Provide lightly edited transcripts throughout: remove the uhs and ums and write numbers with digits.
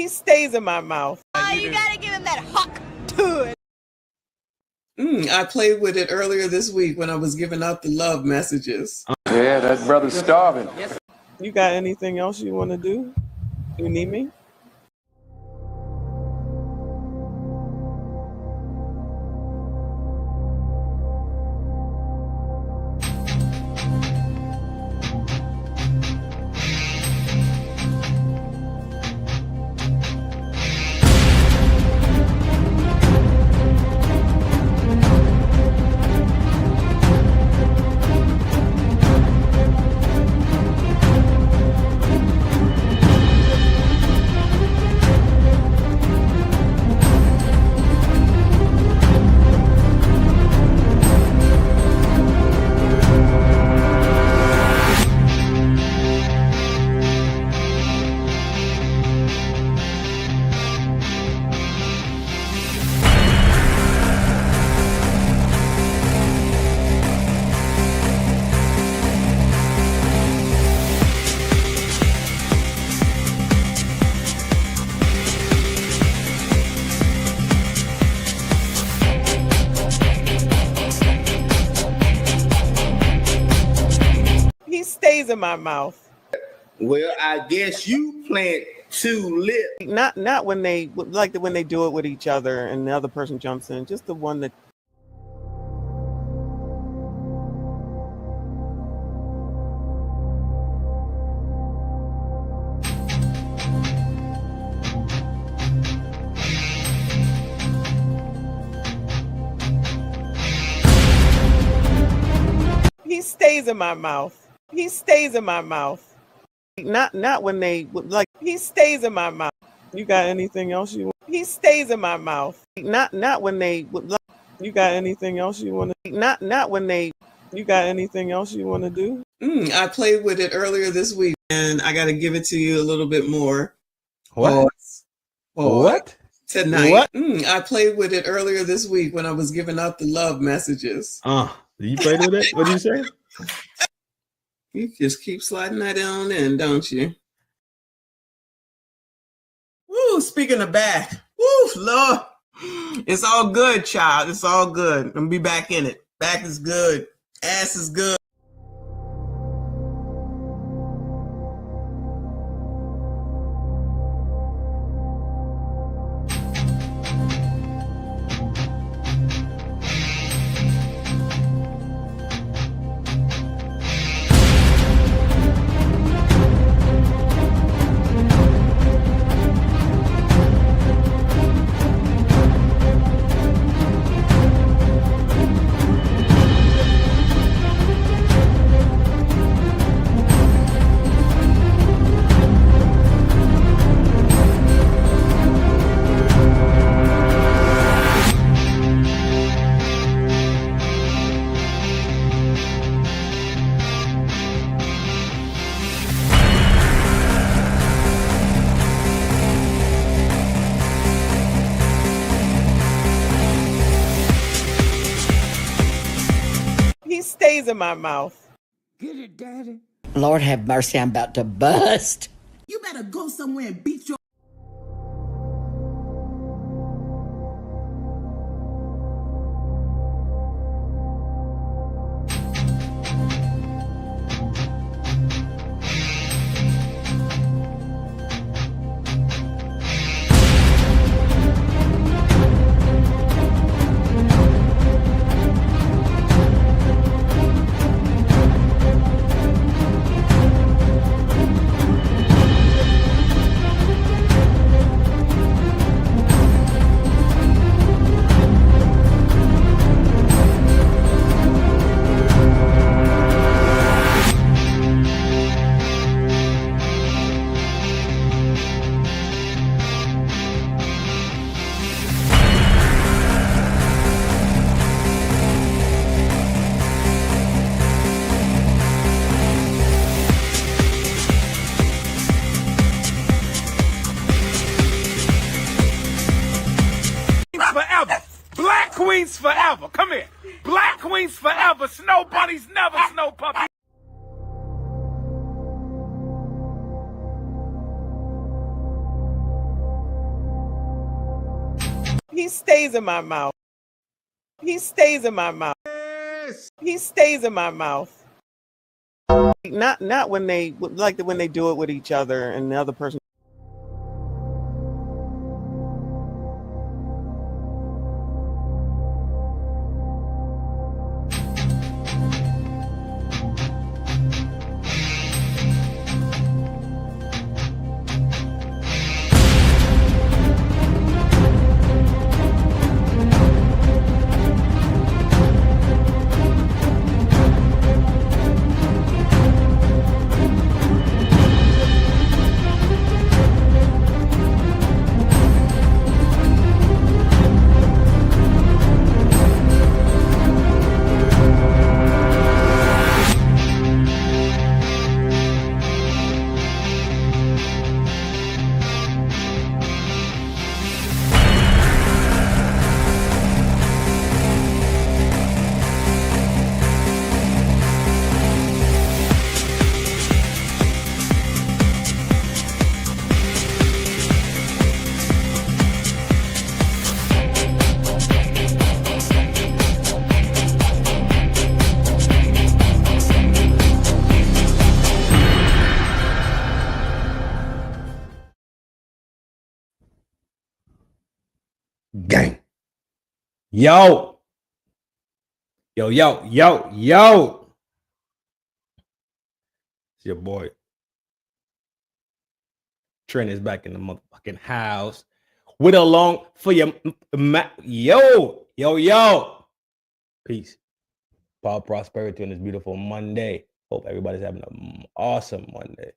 He stays in my mouth. Oh, you gotta give him that hawk to it. I played with it earlier this week when I was giving out the love messages. Yeah, that brother's starving. You got anything else you want to do? You need me? He stays in my mouth. Well, I guess you plant two lips. Not when they when they do it with each other and the other person jumps in. Just the one that. He stays in my mouth. He stays in my mouth. Not when they he stays in my mouth. You got anything else you want? He stays in my mouth. Not when they you got anything else you want to not when they you got anything else you want to do? I played with it earlier this week and I got to give it to you a little bit more. What? What? Tonight. What? I played with it earlier this week when I was giving out the love messages. You played with it? What did you say? You just keep sliding that on in, don't you? Woo, speaking of back. Woo, Lord. It's all good, child. It's all good. I'm gonna be back in it. Back is good. Ass is good. He stays in my mouth. Get it, Daddy. Lord have mercy, I'm about to bust. You better go somewhere and beat your... Forever. Black queens forever. Come here. Black queens forever. Snow bunnies never. Snow puppies. He stays in my mouth. He stays in my mouth. He stays in my mouth. Not when they when they do it with each other and the other person. Gang. Yo. Yo, yo, yo, yo. It's your boy. Trin is back in the motherfucking house with a long for your yo, yo, yo. Peace. Power, prosperity on this beautiful Monday. Hope everybody's having an awesome Monday.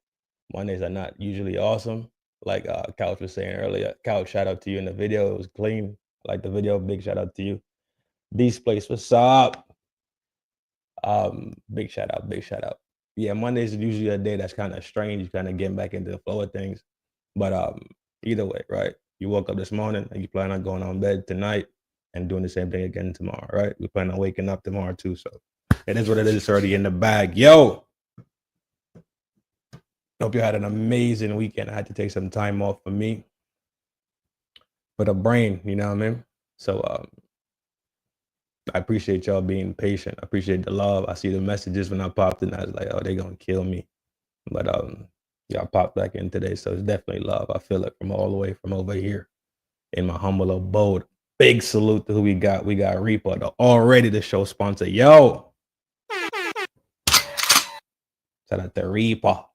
Mondays are not usually awesome. Like Couch was saying earlier. Couch, shout out to you in the video. It was clean. Like the video. Big shout out to you. These place, what's up? Big shout out, big shout out. Yeah, Mondays is usually a day that's kind of strange. You kind of getting back into the flow of things. But either way, right? You woke up this morning and you plan on going on bed tonight and doing the same thing again tomorrow, right? We plan on waking up tomorrow too. So it is what it is. It's already in the bag. Yo. Hope you had an amazing weekend. I had to take some time off for me. For the brain, you know what I mean? So I appreciate y'all being patient. I appreciate the love. I see the messages when I popped in. I was like, oh, they're gonna kill me. But y'all popped back in today. So it's definitely love. I feel it from all the way from over here in my humble abode. Big salute to who we got. We got Reaper, already the show sponsor. Yo. Shout out to Reaper.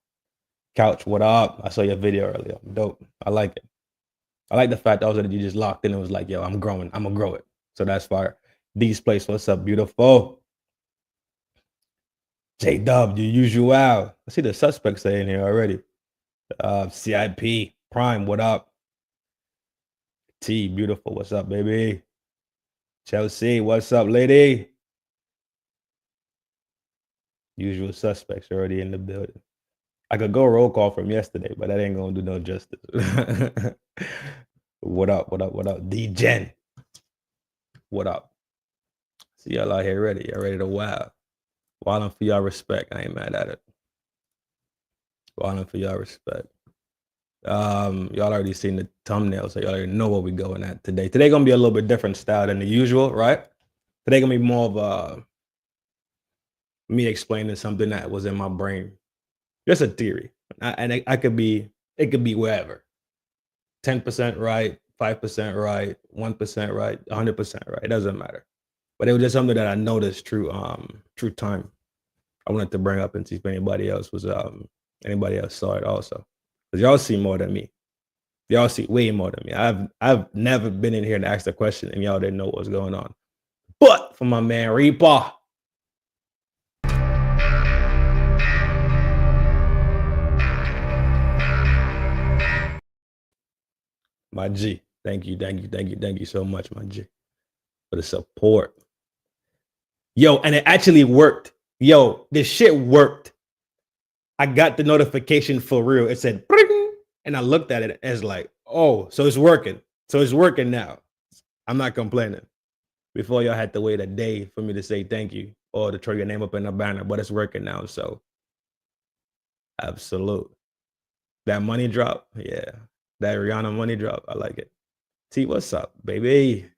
Couch, what up? I saw your video earlier. Dope. I like it. I like the fact also that you just locked in and was like, yo, I'm growing. I'm gonna grow it. So that's fire. These place, what's up, beautiful? J-Dub, the usual. I see the suspects saying here already. CIP, Prime, what up? T, beautiful, what's up, baby? Chelsea, what's up, lady? Usual suspects already in the building. I could go roll call from yesterday, but that ain't gonna do no justice. What up, what up, what up? D-Gen, what up? See y'all out here ready. Y'all ready to wild. Wilding for y'all respect. I ain't mad at it. Wilding for y'all respect. Y'all already seen the thumbnail, so y'all already know what we're going at today. Today gonna be a little bit different style than the usual, right? Today gonna be more of me explaining something that was in my brain. Just a theory. It could be wherever. 10% right, 5% right, 1% right, 100% right. It doesn't matter. But it was just something that I noticed through time. I wanted to bring up and see if anybody else saw it also. Because y'all see more than me. Y'all see way more than me. I've never been in here and asked a question and y'all didn't know what was going on. But for my man Reaper. My G. Thank you so much, my G, for the support. Yo, and it actually worked. Yo, this shit worked. I got the notification for real. It said, bring, and I looked at it as like, oh, so it's working. So it's working now. I'm not complaining. Before y'all had to wait a day for me to say thank you or to throw your name up in a banner, but it's working now. So absolute. That money drop, yeah. That Rihanna money drop, I like it. T, what's up, baby?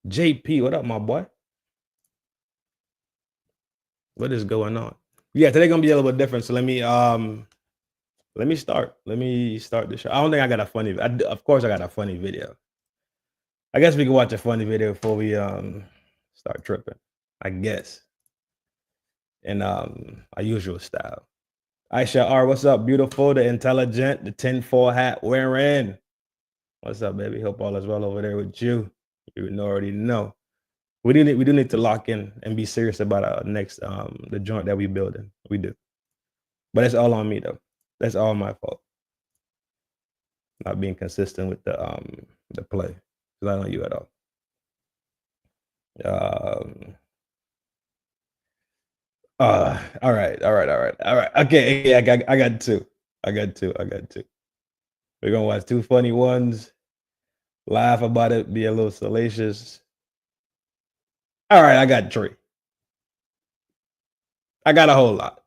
JP, what up, my boy? What is going on? Yeah, today gonna be a little bit different. So let me start. Let me start the show. I don't think I got a funny. Of course, I got a funny video. I guess we can watch a funny video before we start tripping. I guess. In our usual style. Aisha R, what's up, beautiful, the intelligent, the tinfoil hat wearing. What's up, baby? Hope all is well over there with you. You already know. We do need to lock in and be serious about our next the joint that we building. We do. But it's all on me though. That's all my fault. Not being consistent with the play. It's not on you at all. All right. Okay, yeah, I got two. We're gonna watch two funny ones, laugh about it, be a little salacious. All right, I got three. I got a whole lot.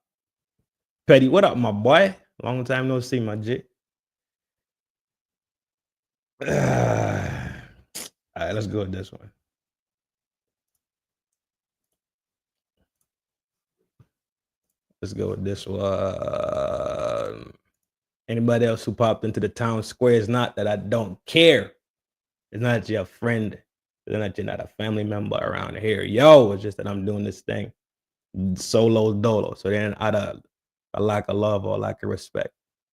Petty, what up, my boy? Long time no see, my G. All right, let's go with this one. Let's go with this one. Anybody else who popped into the town square, is not that I don't care. It's not that you're a friend. It's not that you're not a family member around here. Yo, it's just that I'm doing this thing solo dolo. So then out of a lack of love or lack of respect.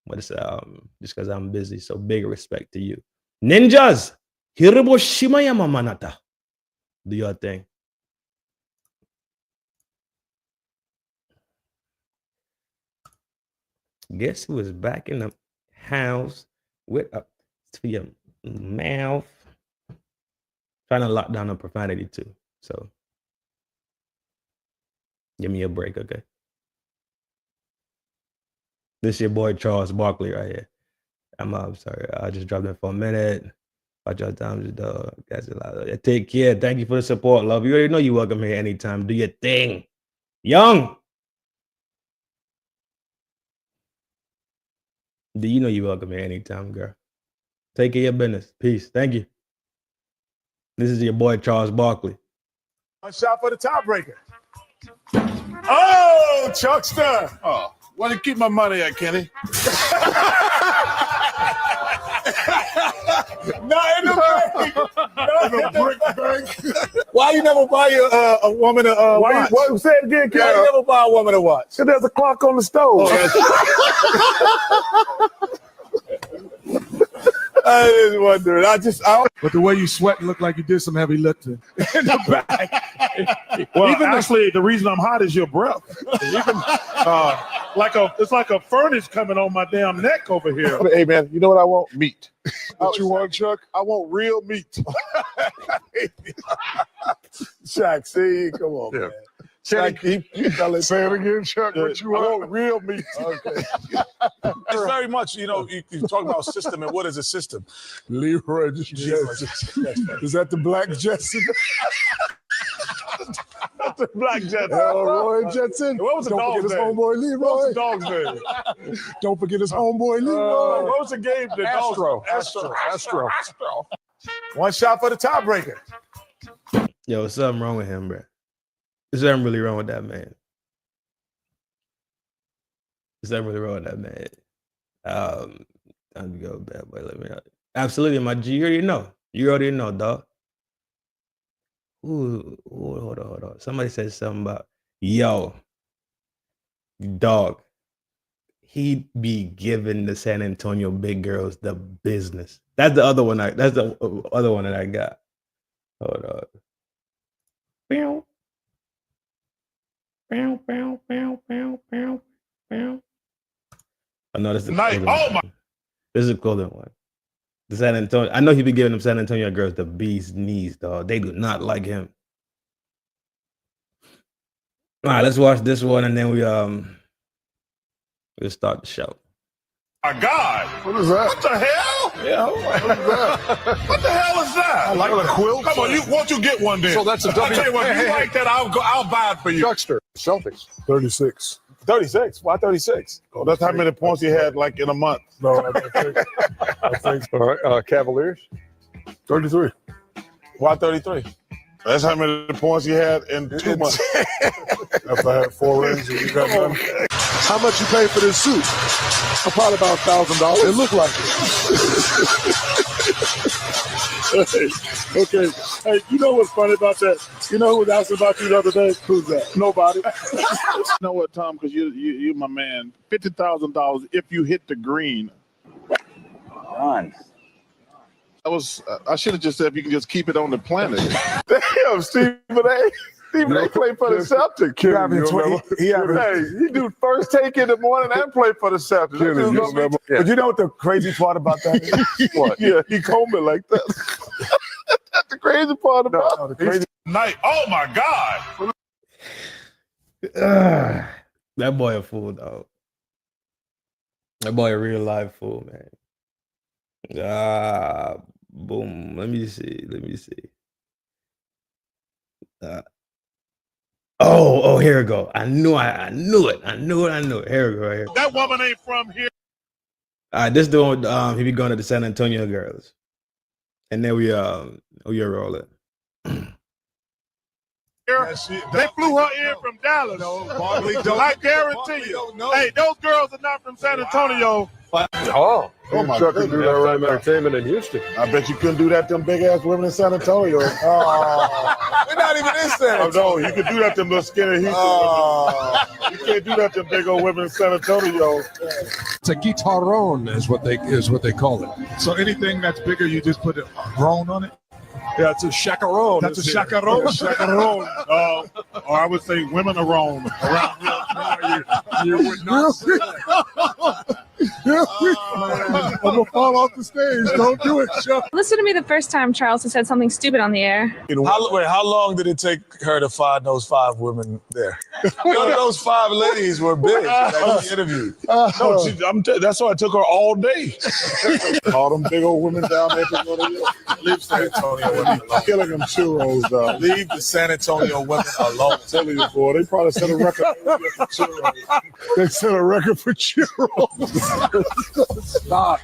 But it's just because I'm busy. So big respect to you. Ninjas! Hiroshima Yamamanata. Do your thing. Guess who is back in the house with a to your mouth? Trying to lock down on profanity too. So give me a break, okay? This your boy Charles Barkley right here. I'm sorry. I just dropped in for a minute. Watch your time, guys. Take care. Thank you for the support, love. You already know you're welcome here anytime. Do your thing. Young. Do you know you're welcome here anytime, girl? Take care of your business. Peace. Thank you. This is your boy Charles Barkley. One shot for the tiebreaker. Oh, Chuckster. Oh, where do you keep my money at, Kenny? Not in the bank. In a brick bank. Why you never buy a woman a watch? What, say it again, Kenny? Why you never buy a woman a watch? Because there's a clock on the stove. I just wondering. But the way you sweat look like you did some heavy lifting. In the back. Well, even actually, the reason I'm hot is your breath. It's like a furnace coming on my damn neck over here. Hey, man, you know what I want? Meat. What you want, Chuck? I want real meat. Chuck, see, come on, man. Chuck, you tell it. Say it again, Chuck. What you want? I want real meat. Okay. It's very much, you talk about system, and what is a system? Leroy Jetson. Is that the Black Jetson? That's the Black Jetson. Roy Jetson. What was the dog's name? Homeboy Leroy. What was the dog's name? Don't forget his homeboy Leroy. What was the game? Astro. One shot for the tiebreaker. Yo, something wrong with him, bro. There's something really wrong with that man. There's something really wrong with that man. Time to go, bad boy. Let me out. Absolutely, my G. You already know, dog. Ooh, hold on. Somebody said something about, yo, dog. He be giving the San Antonio big girls the business. That's the other one. That's the other one that I got. Hold on. Bow. I know this is This is a clothing one. The San Antonio. I know he be giving them San Antonio girls the bee's knees, dog. They do not like him. All right, let's watch this one, and then we'll start the show. My God. What is that? What the hell? Yeah, what is that? What the hell is that? I like the quilt. Come on, won't you get one then? So that's a I'll tell you what, if you like that, I'll buy it for you. Chuckster. Celtics. 36. 36. Why 36? Oh, that's how many points he had like in a month. No, I think all right. Cavaliers, 33. Why 33? That's how many points he had in 2 months. After I had 4 rings and you got none. How much you paid for this suit? Probably about $1,000. It looked like it. Okay. Hey, you know what's funny about that? You know who was asking about you the other day? Who's that? Nobody. You know what, Tom? Because you're my man. $50,000 if you hit the green. Run. I should have just said if you can just keep it on the planet. Damn, Stephen A. Stephen A. played for the Celtics. He do first take in the morning and play for the Celtics. But you know what the crazy part about that is? What? Yeah, he combed it like that. That's the crazy part about it. The crazy Night. Oh my God. That boy a fool, dog. That boy a real life fool, man. Boom. Let me see. Here we go. I knew it. Here we go. Here. That woman ain't from here. This dude, he be going to the San Antonio girls, and then we are rolling. They flew her in from Dallas. I guarantee you. Hey, those girls are not from San Antonio. Oh my Chuck can do that right now. Entertainment in Houston. I bet you couldn't do that to them big ass women in San Antonio. We're not even in San Antonio. No, you could do that to them little skinny Houston. You can't do that to them big old women in San Antonio. It's a guitarron is what they call it. So anything that's bigger, you just put a groan on it. Yeah, it's a chacarone. That's a chacarone. Chacarone. Or I would say women are wrong. You would not say that. I'm gonna fall off the stage. Don't do it, Chuck. Listen to me the first time Charles said something stupid on the air. How long did it take her to find those 5 women there? None of those 5 ladies were big that he interviewed. That's why it took her all day. All them big old women down there. Leave San Antonio women alone. Killing them churros, though. Leave the San Antonio women alone. I'm telling you, boy, they probably set a record for churros. They set a record for churros. Stop.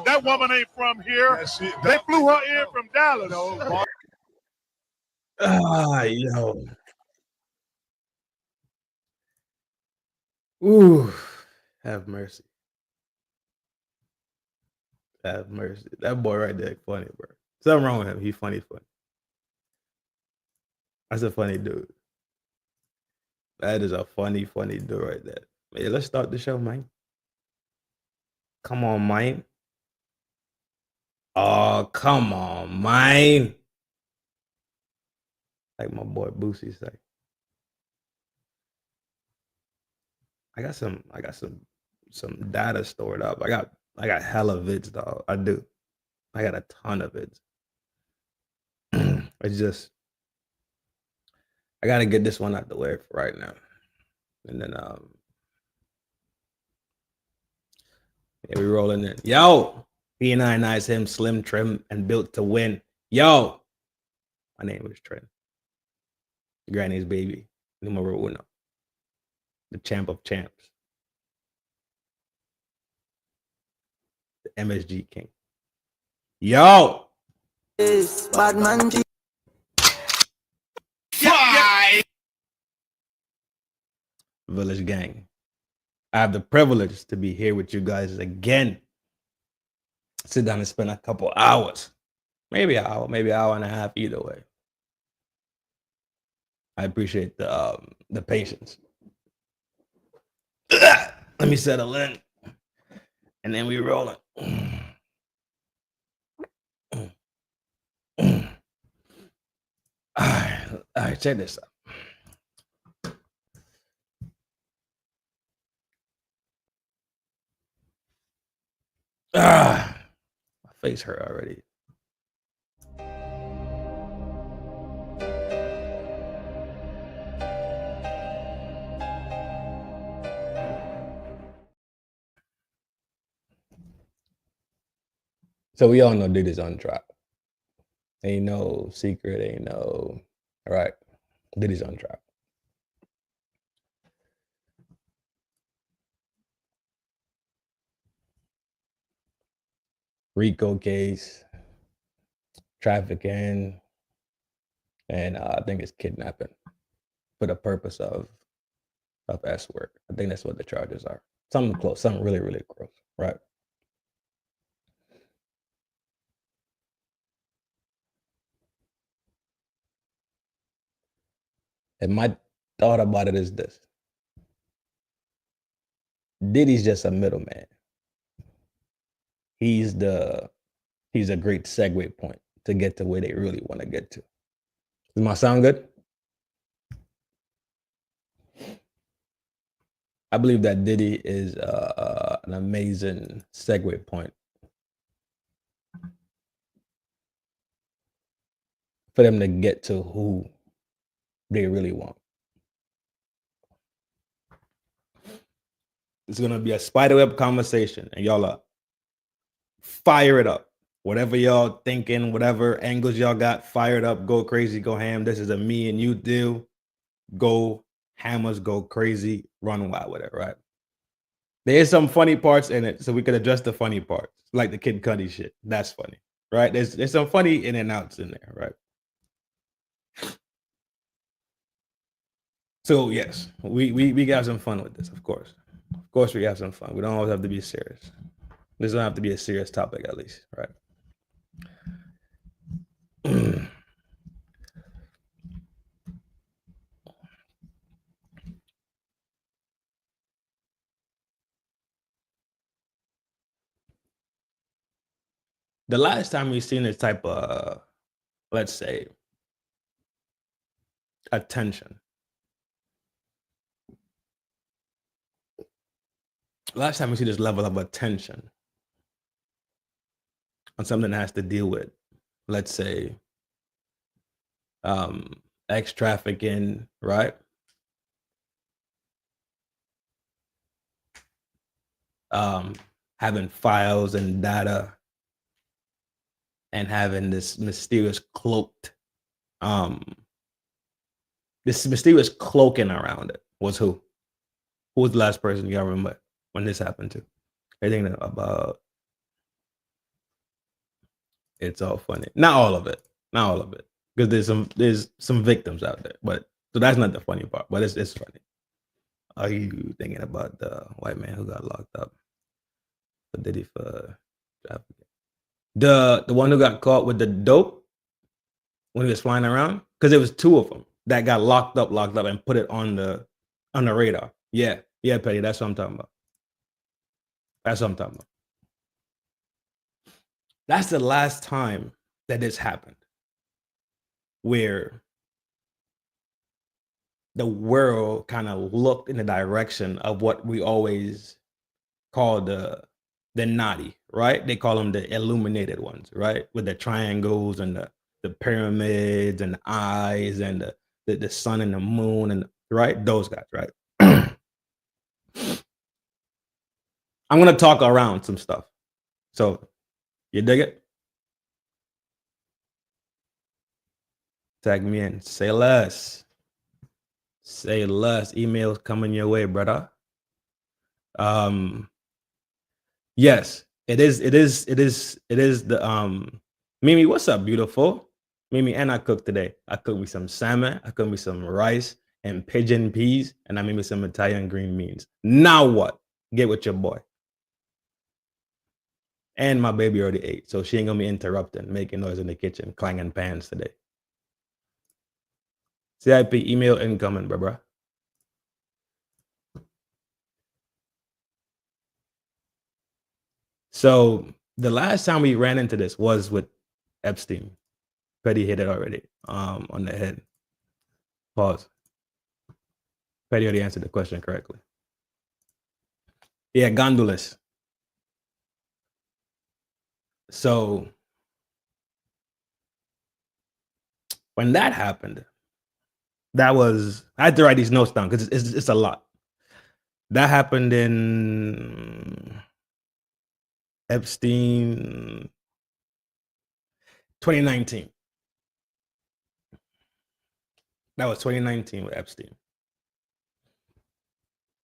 That woman ain't from here. They flew her in from Dallas. Yo. Ooh, have mercy. Have mercy. That boy right there, funny, bro. Something wrong with him. He's funny. That's a funny dude. That is a funny dude right there. Hey, let's start the show, man. Come on, man. Oh, come on, man. Like my boy Boosie say. I got some data stored up. I got hella vids, dog. I do. I got a ton of vids. It's just I gotta get this one out the way for right now. And then yeah, we rolling in. Yo, P99 is him, slim, trim, and built to win. Yo, my name is Trin. Granny's baby, numero uno. The champ of champs. The MSG king. Yo! Batman. Village gang. I have the privilege to be here with you guys again. Sit down and spend a couple hours. Maybe an hour, maybe an hour and a half, either way. I appreciate the patience. Let me settle in. And then we rolling. All right, check this out. My face hurt already. So we all know Diddy's on track. Ain't no secret, ain't no, all right. Diddy's on track. RICO case, trafficking, and I think it's kidnapping for the purpose of S work. I think that's what the charges are. Something close, something really, really close, right? And my thought about it is this. Diddy's just a middleman. He's a great segue point to get to where they really want to get to. Does my sound good? I believe that Diddy is an amazing segue point for them to get to who they really want. It's gonna be a spiderweb conversation, and y'all are fire it up. Whatever y'all thinking, whatever angles y'all got, fire it up, go crazy, go ham. This is a me and you deal. Go hammers, go crazy, run wild with it, right? There's some funny parts in it, so we could address the funny parts, like the Kid Cudi shit. That's funny, right? There's some funny in and outs in there, right? So yes, we got some fun with this, of course. Of course, we have some fun. We don't always have to be serious. This don't have to be a serious topic, at least, right? The last time we've seen this type of, let's say, attention. Last time we see this level of attention on something that has to deal with, let's say, X trafficking, right? Having files and data and having this mysterious cloaked, this mysterious cloaking around it was who? Who was the last person y'all remember when this happened to? Everything about it's all funny. Not all of it. Not all of it. Because there's some victims out there. But so that's not the funny part, but it's funny. Are you thinking about the white man who got locked up for Diddy for trafficking? The one who got caught with the dope when he was flying around? Because there was two of them that got locked up and put it on the radar. Yeah, Petty, that's what I'm talking about. That's what I'm talking about. That's the last time that this happened, where the world kind of looked in the direction of what we always call the naughty, right? They call them the illuminated ones, right? With the triangles and the pyramids and the eyes and the sun and the moon and right? Those guys, right? I'm gonna talk around some stuff. So you dig it? Tag me in. Say less. Say less. Emails coming your way, brother. Yes, it is the Mimi, what's up, beautiful? Mimi, and I cooked today. I cooked me some salmon, I cooked me some rice and pigeon peas, and I made me some Italian green beans. Now what? Get with your boy. And my baby already ate, so she ain't gonna be interrupting, making noise in the kitchen, clanging pans today. CIP email incoming, bruh. So the last time we ran into this was with Epstein. Petty hit it already on the head. Pause. Petty already answered the question correctly. Yeah, gondolas. So when that happened, that was, I had to write these notes down because it's a lot. That happened in Epstein 2019. That was 2019 with Epstein.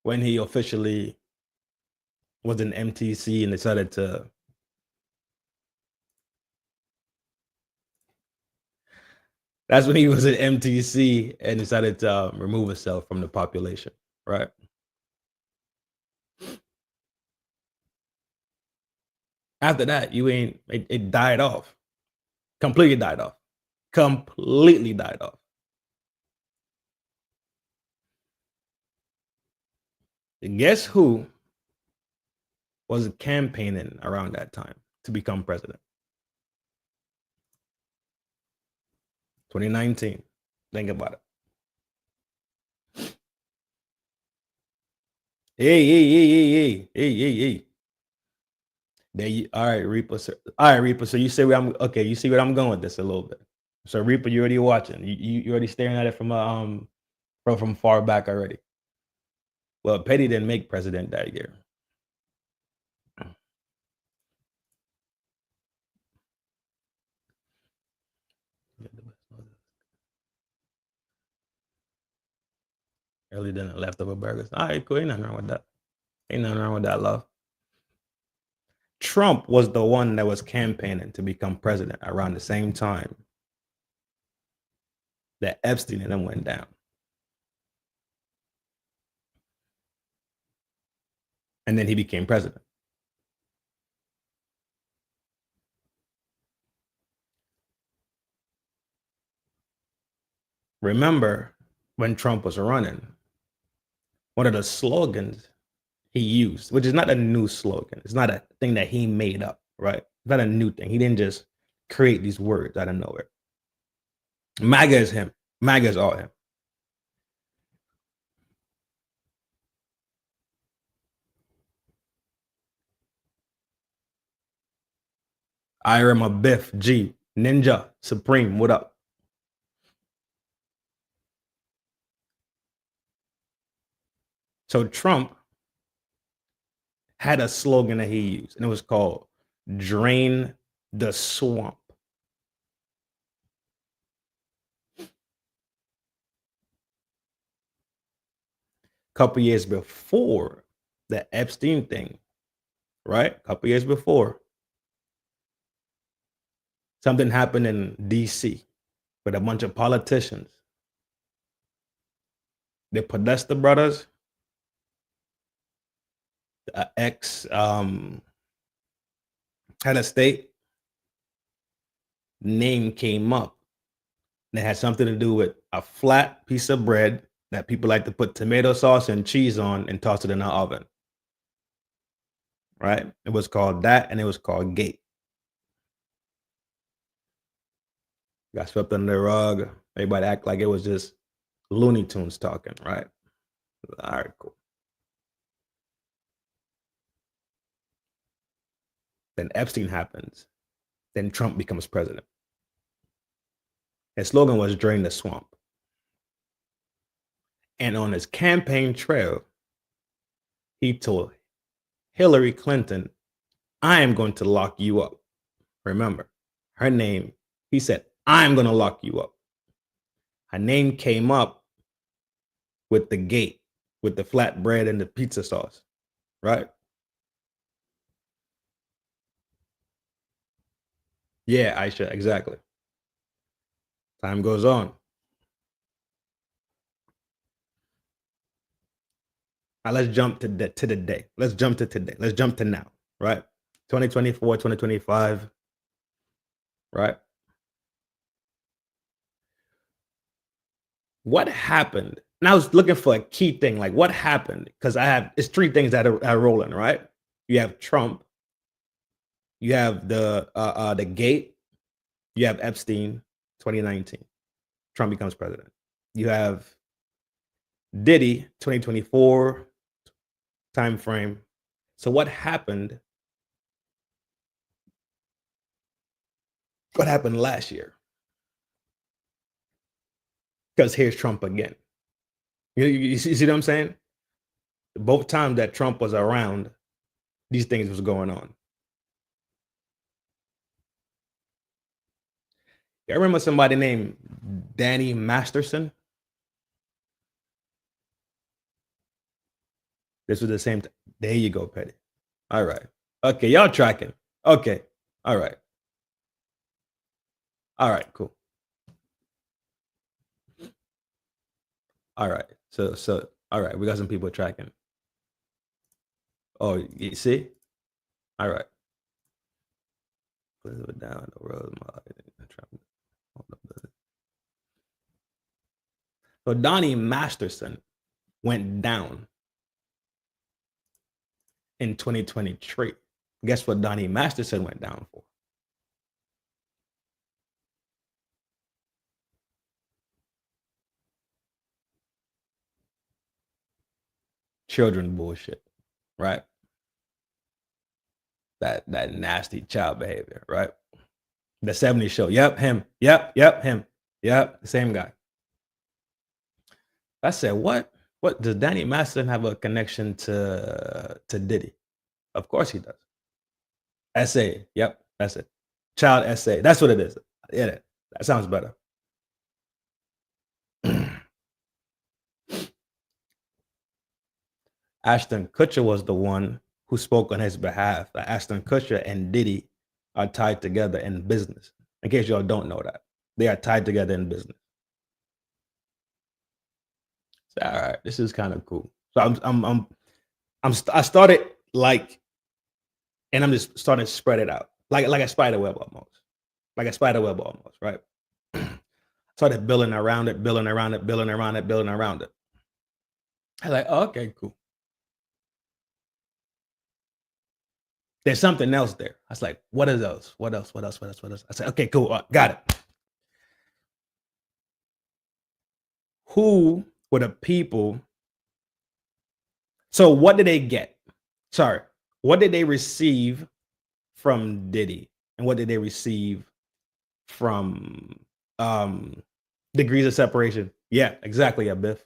When he officially was in MTC and decided to That's when he was at MTC and decided to remove himself from the population, right? After that, it died off. Completely died off. Completely died off. And guess who was campaigning around that time to become president? 2019. Think about it. Hey. There you, all right, Reaper. Sir. All right, Reaper. So you see where I'm okay. You see where I'm going with this a little bit. So Reaper, you already watching. You already staring at it from far back already. Well, Petty didn't make president that year. Early dinner, leftover burgers. All right, cool. Ain't nothing wrong with that. Ain't nothing wrong with that, love. Trump was the one that was campaigning to become president around the same time that Epstein and them went down. And then he became president. Remember when Trump was running, one of the slogans he used, which is not a new slogan. It's not a thing that he made up, right? It's not a new thing. He didn't just create these words out of nowhere. MAGA is him. MAGA is all him. Ira, my Biff, G, Ninja, Supreme, what up? So Trump had a slogan that he used, and it was called "Drain the Swamp." A couple years before the Epstein thing, right? A couple years before, something happened in DC with a bunch of politicians. The Podesta brothers, the ex head of state, name came up. And it had something to do with a flat piece of bread that people like to put tomato sauce and cheese on and toss it in the oven. Right? It was called that, and it was called Gate. Got swept under the rug. Everybody act like it was just Looney Tunes talking, right? All right, cool. Then Epstein happens. Then Trump becomes president. His slogan was "Drain the Swamp." And on his campaign trail, he told Hillary Clinton, "I am going to lock you up." Remember, her name, he said, "I'm going to lock you up." Her name came up with the Gate, with the flatbread and the pizza sauce, right? Yeah, Aisha, exactly. Time goes on. Now let's jump to the day. Let's jump to today. Let's jump to now, right? 2024, 2025, right? What happened? And I was looking for a key thing, like what happened? Because it's three things that are rolling, right? You have Trump, you have the Gate, you have Epstein, 2019. Trump becomes president. You have Diddy, 2024 time frame. So what happened? What happened last year? Because here's Trump again. You see what I'm saying? Both times that Trump was around, these things was going on. I remember somebody named Danny Masterson. This was the same thing. There you go, Petty. All right. Okay, y'all tracking. Okay. All right. All right, cool. All right. So all right, we got some people tracking. Oh, you see? All right. Put it down the road. So Donnie Masterson went down in 2023. Guess what Donnie Masterson went down for? Children bullshit, right? That nasty child behavior, right? The 70s show. Yep, him. Yep, him. Yep, the same guy. I said, what does Danny Masterson have a connection to Diddy? Of course he does. Essay. Yep, that's it. Child essay. That's what it is. Yeah, that sounds better. Ashton Kutcher was the one who spoke on his behalf. Ashton Kutcher and Diddy are tied together in business. In case y'all don't know that, they are tied together in business. So, all right, this is kind of cool. So I started like, and I'm just starting to spread it out like a spider web almost, right? Started building around it. I was like, oh, okay, cool. There's something else there. I was like, what is else? What else? I said, okay, cool. Got it. Who were the people? So what did they get? Sorry. What did they receive from Diddy? And what did they receive from degrees of separation? Yeah, exactly, Abiff.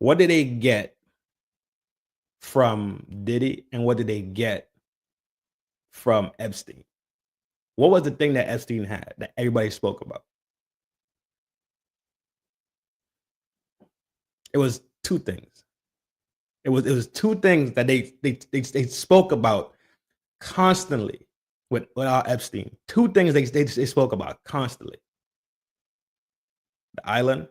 What did they get from Diddy? And what did they get from Epstein? What was the thing that Epstein had that everybody spoke about? It was two things. It was two things that they spoke about constantly with Epstein. Two things they spoke about constantly. The island.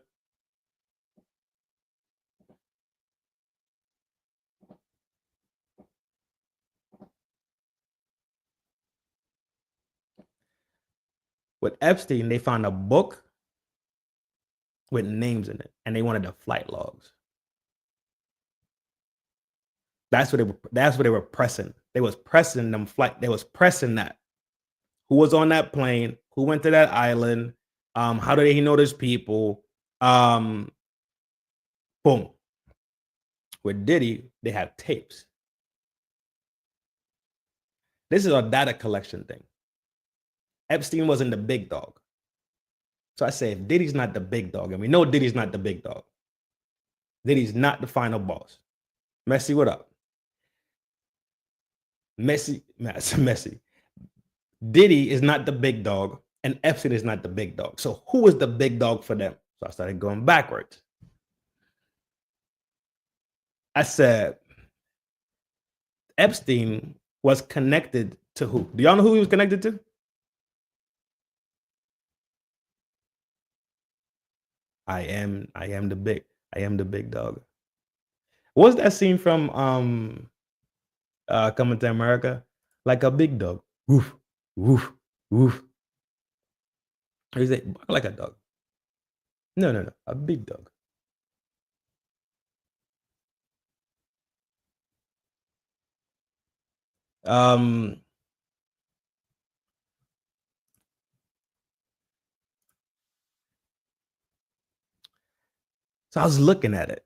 With Epstein, they found a book with names in it, and they wanted the flight logs. That's what they were pressing. They was pressing them flight. They was pressing that. Who was on that plane? Who went to that island? How did he know those people? Boom. With Diddy, they had tapes. This is a data collection thing. Epstein wasn't the big dog. So I say, if Diddy's not the big dog, and we know Diddy's not the big dog, Diddy's not the final boss. Messi, what up? Messi. Diddy is not the big dog, and Epstein is not the big dog. So who is the big dog for them? So I started going backwards. I said, Epstein was connected to who? Do y'all know who he was connected to? I am the big dog. What was that scene from Coming to America? Like a big dog. Woof, woof, woof. Or is it like a dog? No, a big dog. So I was looking at it.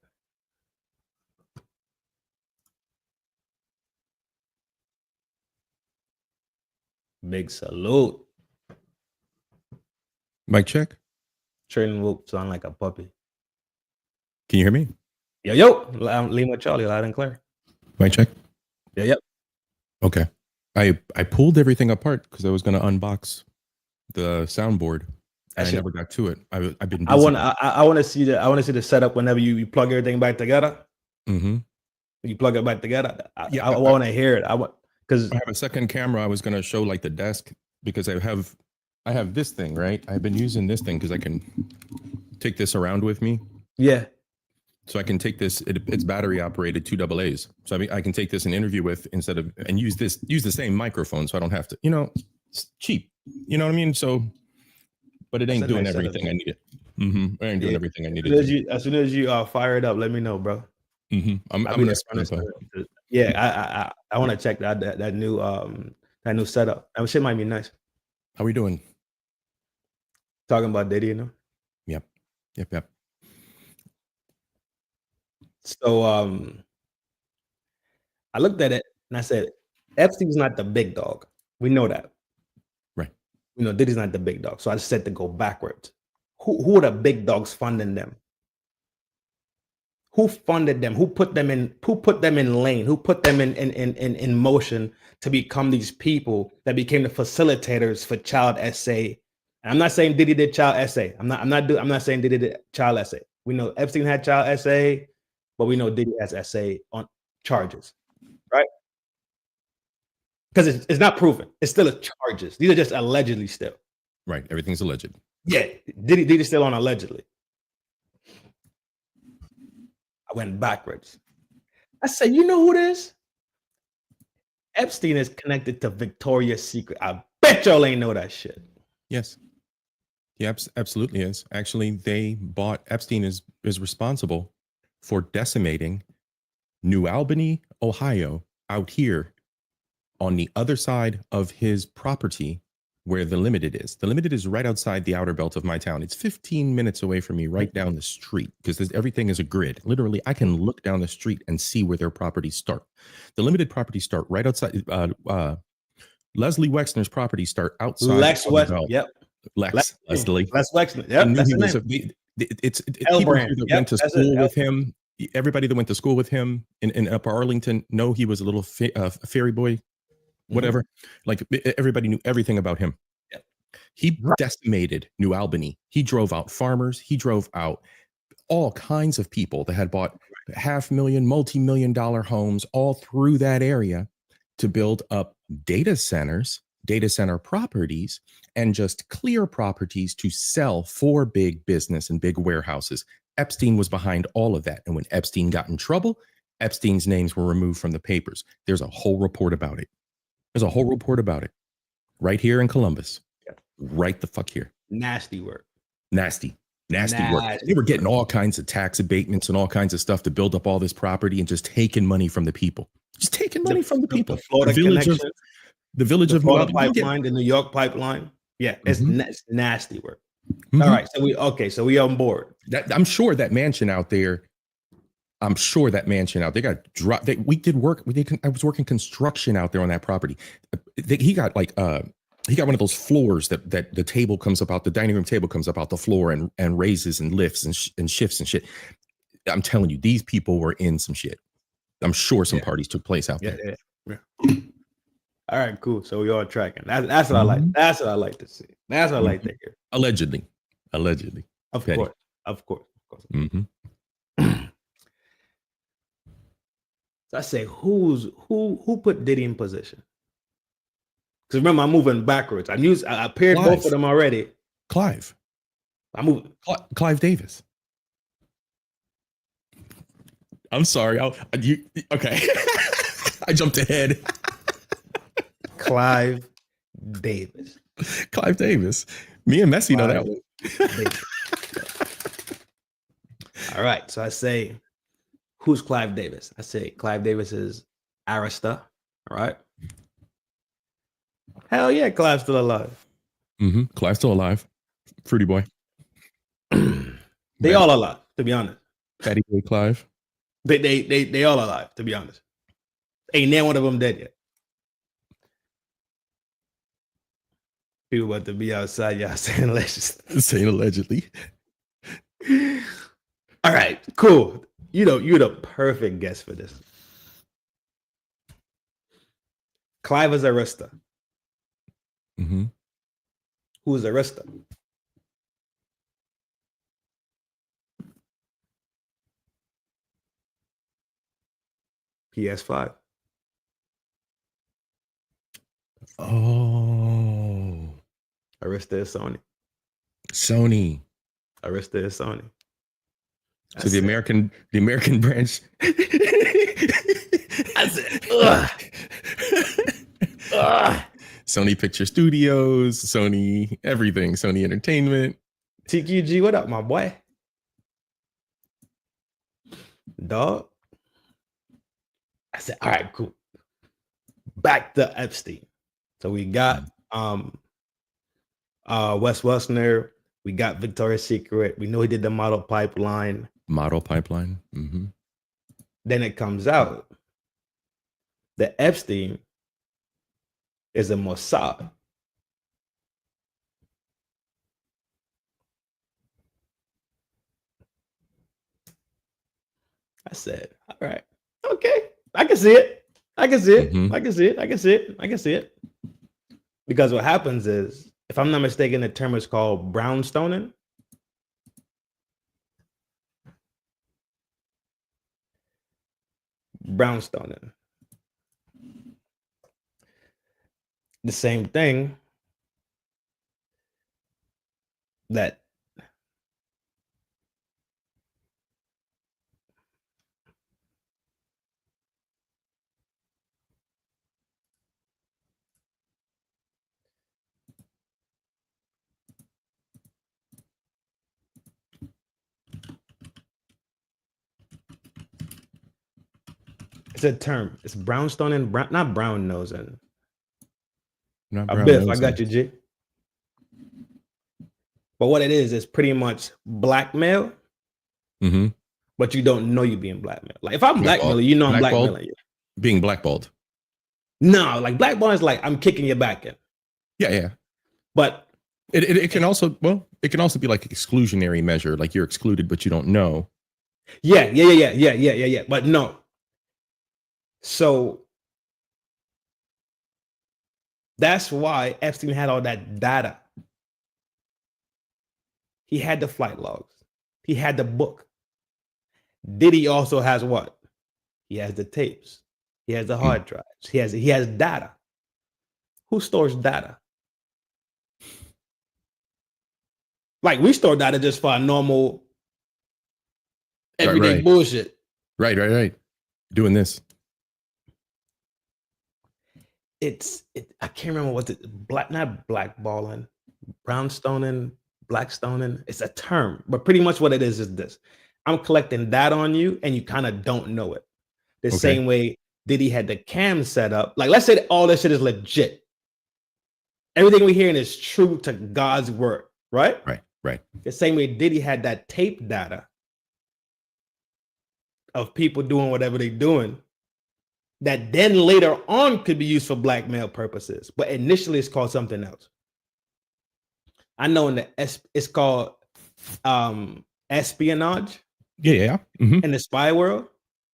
Big salute. Mic check. Trin whoop sound like a puppy. Can you hear me? Yo, Lima Charlie, loud and clear. Mic check. Yeah, yep. Okay. I pulled everything apart because I was going to unbox the soundboard. And I never got to it. I've been busy. I want to see the setup whenever you plug everything back together. Mm-hmm. You plug it back together. I want to hear it. Because I have a second camera. I was going to show like the desk because I have this thing, right? I've been using this thing because I can take this around with me. Yeah. So I can take this. It's battery operated 2 AA's. So I can take this and interview with instead of and use the same microphone. So I don't have to. It's cheap. You know what I mean? So, but it ain't doing everything I needed. It ain't doing everything I needed. As soon as you fire it up, let me know, bro. I'm gonna. Yeah, I want to check that new setup. That shit might be nice. How we doing? Talking about Diddy, you know? Yep. So I looked at it and I said, Epstein's not the big dog. We know that. Right. You know, Diddy's not the big dog. So I just said to go backwards. Who are the big dogs funding them? Who funded them? Who put them in lane? Who put them in motion to become these people that became the facilitators for child essay? And I'm not saying Diddy did child essay. I'm not saying Diddy did child essay. We know Epstein had child essay, but we know Diddy has essay on charges, right? Because it's not proven. It's still charges. These are just allegedly still. Right. Everything's alleged. Yeah. Diddy's still on allegedly. I went backwards. I said, you know who this is? Epstein is connected to Victoria's Secret. I bet y'all ain't know that shit. Yes. He absolutely is. Actually, Epstein is responsible for decimating New Albany, Ohio, out here on the other side of his property where the Limited is. The Limited is right outside the outer belt of my town. It's 15 minutes away from me, right down the street, because everything is a grid. Literally, I can look down the street and see where their properties start. The Limited properties start right outside. Leslie Wexner's properties start outside. Lex Wexner. Yep. Leslie. Les Wexner. Yep. That's the name. It's people that went to school with him. Everybody that went to school with him in Upper Arlington know he was a little fairy boy, whatever. Like everybody knew everything about him. Yep. He decimated New Albany. He drove out farmers. He drove out all kinds of people that had bought $500,000, multi-million-dollar homes all through that area to build up data center properties, and just clear properties to sell for big business and big warehouses. Epstein was behind all of that. And when Epstein got in trouble, Epstein's names were removed from the papers. There's a whole report about it. Right here in Columbus. Right the fuck here. Nasty work. Nasty work. They were getting all kinds of tax abatements and all kinds of stuff to build up all this property and just taking money from the people. Just taking money from the people. The village of Florida pipeline, the New York pipeline. Yeah, it's nasty work. All right, so we on board. I'm sure that mansion out there. Got dropped. I was working construction out there on that property. He got one of those floors that the table comes up out, the dining room table comes up out the floor and raises and lifts and shifts and shit. I'm telling you, these people were in some shit. I'm sure some parties took place out there. Yeah. All right, cool. So we all tracking. That's what I like. That's what I like to see. That's what I like to hear. Allegedly. Of course. So I say, who put Diddy in position? Because remember, I'm moving backwards. I paired both of them already. Clive. I'm moving. Clive Davis. I'm sorry. Okay. I jumped ahead. Clive Davis. Me and Messi know that one. All right. So I say, who's Clive Davis? I say Clive Davis is Arista. All right. Hell yeah, Clive's still alive. Clive's still alive. Fruity boy. They all alive, to be honest. Fatty boy Clive. They all alive, to be honest. Ain't none one of them dead yet. People about to be outside, y'all saying allegedly. All right, cool. You're the perfect guest for this. Clive is Arista. Who's Arista? PS5. Oh. Arista is Sony. Arista is Sony. So the American branch. I said, ugh. Ugh. Sony Picture Studios, Sony everything, Sony Entertainment. TQG, what up, my boy? Dog. I said, all right, cool. Back to Epstein. So we got Wes Wessner, we got Victoria's Secret. We know he did the model pipeline. Mm-hmm. Then it comes out that Epstein is a Mossad. I said, all right, okay, I can see it. I can see it. Mm-hmm. I can see it. I can see it. I can see it. Because what happens is, if I'm not mistaken, the term is called brownstoning. Brownstoning. The same thing that it's a term. It's brownstoning, not brown nosing. Biff, I got you, G. But what it is pretty much blackmail. Mm-hmm. But you don't know you're being blackmailed. Like if I'm blackmailing, you know I'm blackmailing you. Being blackballed. No, like blackball is like I'm kicking your back in. Yeah. But it can also be like an exclusionary measure, like you're excluded, but you don't know. Yeah. But no. So that's why Epstein had all that data. He had the flight logs. He had the book. Diddy also has what? He has the tapes. He has the hard drives. He has data. Who stores data? Like we store data just for our normal everyday bullshit. Right. Doing this. I can't remember what not blackballing, brownstoning, blackstoning. It's a term, but pretty much what it is this. I'm collecting data on you and you kind of don't know it. The same way Diddy had the cam set up. Like, let's say that all this shit is legit. Everything we're hearing is true to God's word, right? Right. The same way Diddy had that tape data of people doing whatever they're doing that then later on could be used for blackmail purposes. But initially it's called something else. I know it's called espionage. Yeah. Mm-hmm. In the spy world.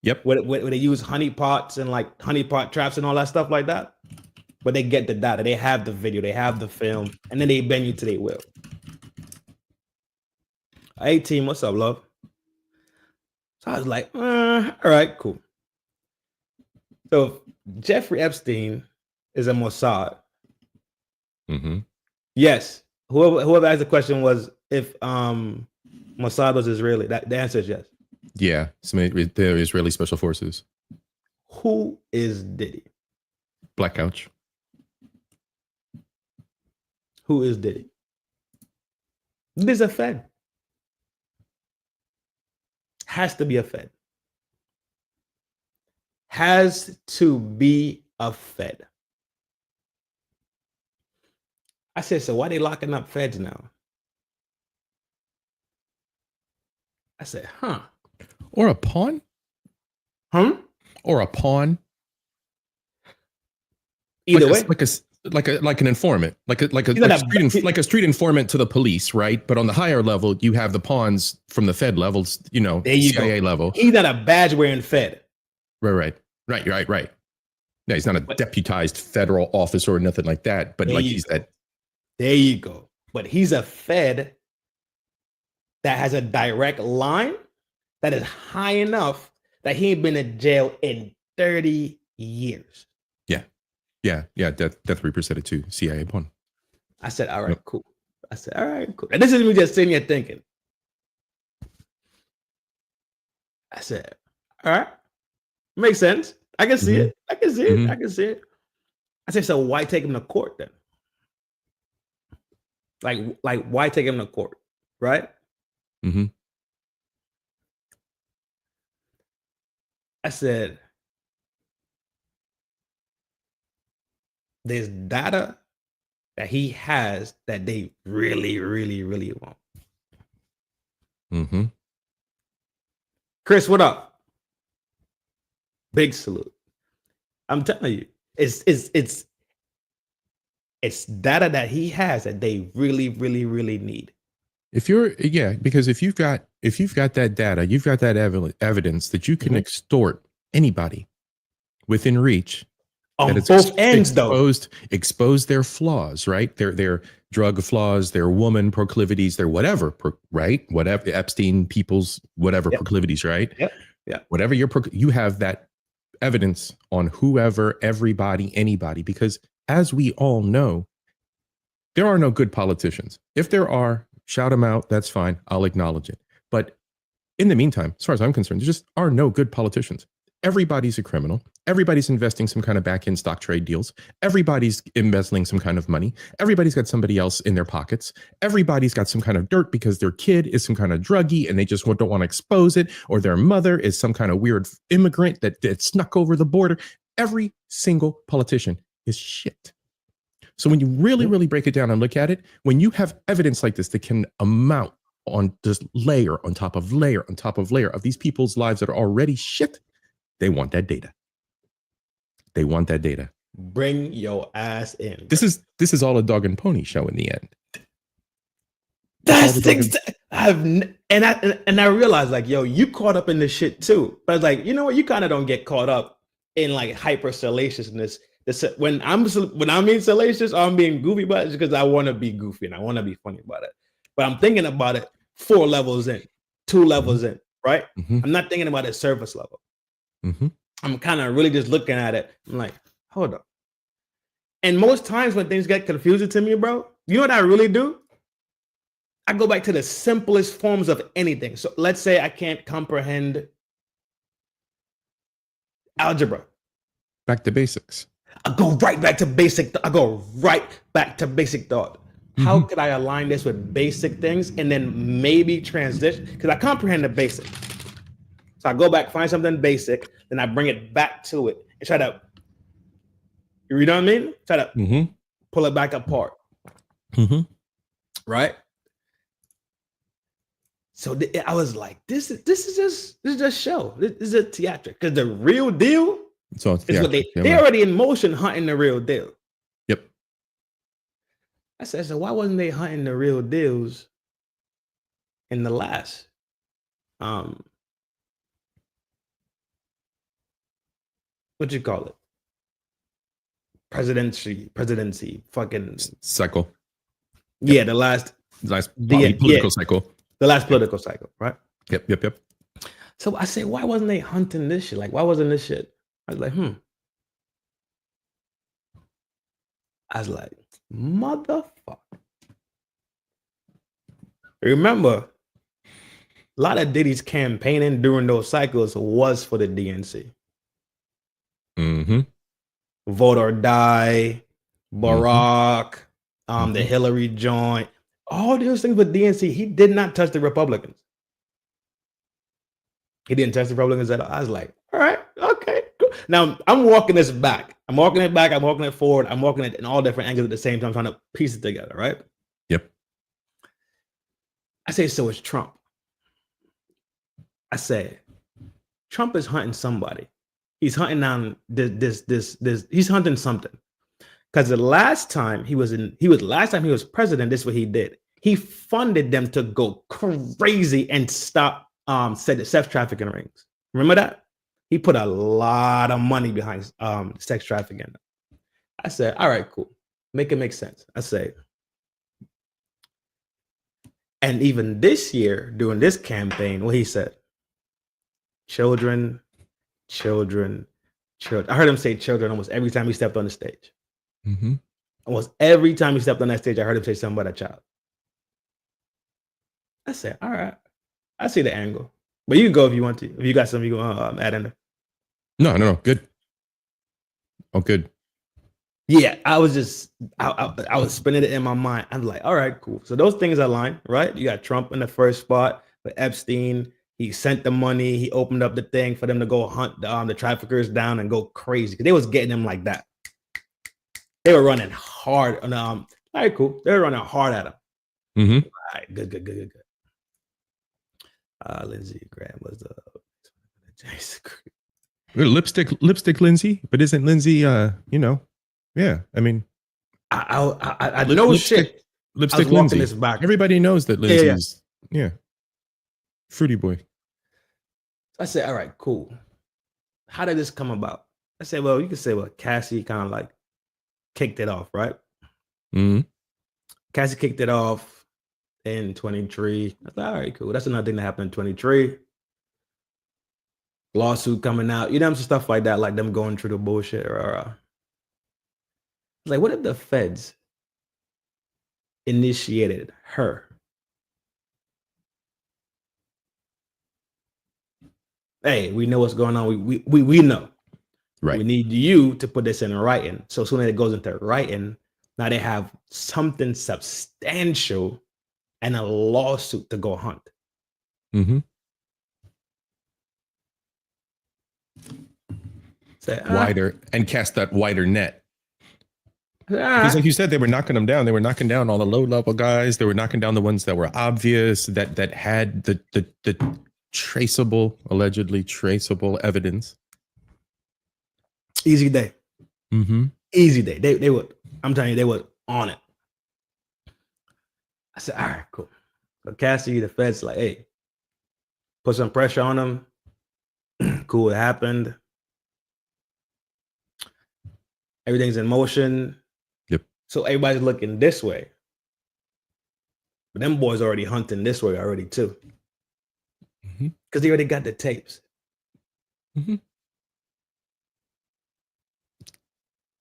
Yep. Where they use honeypots and like honeypot traps and all that stuff like that. But they get the data. They have the video. They have the film. And then they bend you to their will. Hey, team. What's up, love? So I was like, all right, cool. So Jeffrey Epstein is a Mossad. Mm-hmm. Yes. Whoever asked the question was if Mossad was Israeli. The answer is yes. Yeah, the Israeli Special Forces. Who is Diddy? Black Couch. Who is Diddy? Diddy's a Fed. Has to be a Fed. Has to be a Fed. I said, so why are they locking up Feds now? I said, huh. Or a pawn? Or a pawn? Either way. Like an informant. Like a street informant to the police, right? But on the higher level, you have the pawns from the Fed levels, there you CIA level. He's not a badge wearing Fed. Right. No, he's not a deputized federal officer or nothing like that. But he's that. There you go. But he's a Fed that has a direct line that is high enough that he ain't been in jail in 30 years. Yeah. Death Reaper said it too. CIA pawn. I said, all right, cool. And this is me just sitting here thinking. I said, all right, makes sense. I can see it. I can see it. Mhm. I can see it. I said, so why take him to court then? Like why take him to court, right? Mm-hmm. I said, there's data that he has that they really, really, really want. Mm-hmm. Chris, what up? Big salute. I'm telling you, it's data that he has that they really, really, really need. Because if you've got that data, you've got that evidence that you can extort anybody within reach. On that both ends, though. Expose their flaws, right? Their drug flaws, their woman proclivities, their whatever, right? Whatever Epstein people's whatever proclivities, right? Yeah. Whatever you have that evidence on whoever, everybody, anybody, because as we all know, there are no good politicians. If there are, shout them out. That's fine. I'll acknowledge it. But in the meantime, as far as I'm concerned, there just are no good politicians. Everybody's a criminal. Everybody's investing some kind of back-end stock trade deals. Everybody's embezzling some kind of money. Everybody's got somebody else in their pockets. Everybody's got some kind of dirt because their kid is some kind of druggie and they just don't want to expose it, or their mother is some kind of weird immigrant that snuck over the border. Every single politician is shit. So when you really, really break it down and look at it, when you have evidence like this that can amount on just layer on top of layer on top of layer of these people's lives that are already shit, they want that data. They want that data. Bring your ass in. This is all a dog and pony show in the end. That's things I realized, like, yo, you caught up in this shit too. But it's like, you know what? You kind of don't get caught up in like hyper salaciousness. When I mean salacious, I'm being goofy about it because I want to be goofy and I want to be funny about it. But I'm thinking about it 4 levels in, 2 levels in, right? I'm not thinking about it surface level. I'm kind of really just looking at it. I'm like, hold up. And most times when things get confusing to me, bro, you know what I really do? I go back to the simplest forms of anything. So let's say I can't comprehend algebra. Back to basics. I go right back to basic. I go right back to basic thought. How could I align this with basic things and then maybe transition? Because I comprehend the basic. So I go back, find something basic, then I bring it back to it and try to, you know what I mean? Try to pull it back apart. Right? So I was like, this is just show. This is a theatric. Because the real deal is what they already in motion hunting the real deal. Yep. I said, so why wasn't they hunting the real deals in the last? What you call it? Presidency, fucking cycle. Yeah, the last political cycle. The last political cycle, right? Yep. So I say, why wasn't they hunting this shit? Like, why wasn't this shit? I was like, I was like, motherfucker. Remember, a lot of Diddy's campaigning during those cycles was for the DNC. Vote or Die, Barack, the Hillary joint, all those things with DNC. He did not touch the Republicans. He didn't touch the Republicans at all. I was like, all right, okay, cool. Now I'm walking this back. I'm walking it back. I'm walking it forward. I'm walking it in all different angles at the same time, trying to piece it together, right? Yep. I say, so it's Trump. I say, Trump is hunting somebody. He's hunting down this. He's hunting something. Because the last time he was president, this is what he did. He funded them to go crazy and stop sex trafficking rings. Remember that? He put a lot of money behind sex trafficking. I said, all right, cool. Make it make sense. I say, and even this year, during this campaign, what he said, children. I heard him say children almost every time he stepped on the stage. Almost every time he stepped on that stage, I heard him say something about a child. I said, all right, I see the angle. But you can go if you want to. If you got something you want to add in there. No. Good. Oh, good. Yeah, I was spinning it in my mind. I'm like, all right, cool. So those things align, right? You got Trump in the first spot, but Epstein, he sent the money. He opened up the thing for them to go hunt the traffickers down and go crazy because they was getting them like that. They were running hard on all right, cool. They were running hard at him. Mm-hmm. All right, good. Lindsey Graham was the lipstick Lindsay, but isn't Lindsay yeah, I mean I know lipstick Lindsay. This back. Everybody knows that Lindsay's fruity boy. I said, all right, cool. How did this come about? I said, well, you could say, well, Cassie kind of like kicked it off, right? Mm-hmm. Cassie kicked it off in 23. I thought, all right, cool. That's another thing that happened in 23. Lawsuit coming out, some stuff like that, like them going through the bullshit. Like, what if the feds initiated her? Hey, we know what's going on. We know. Right. We need you to put this in writing. So as soon as it goes into writing, now they have something substantial and a lawsuit to go hunt. Mm-hmm. Wider and cast that wider net. Because like you said, they were knocking them down. They were knocking down all the low-level guys. They were knocking down the ones that were obvious, that had the allegedly traceable evidence. Easy day. Mm-hmm. Easy day. They would. I'm telling you, they were on it. I said, all right, cool. So Cassie, the feds, like, hey, put some pressure on them. Cool, it happened. Everything's in motion. Yep. So everybody's looking this way. But them boys already hunting this way already too. Because they already got the tapes. Mm-hmm.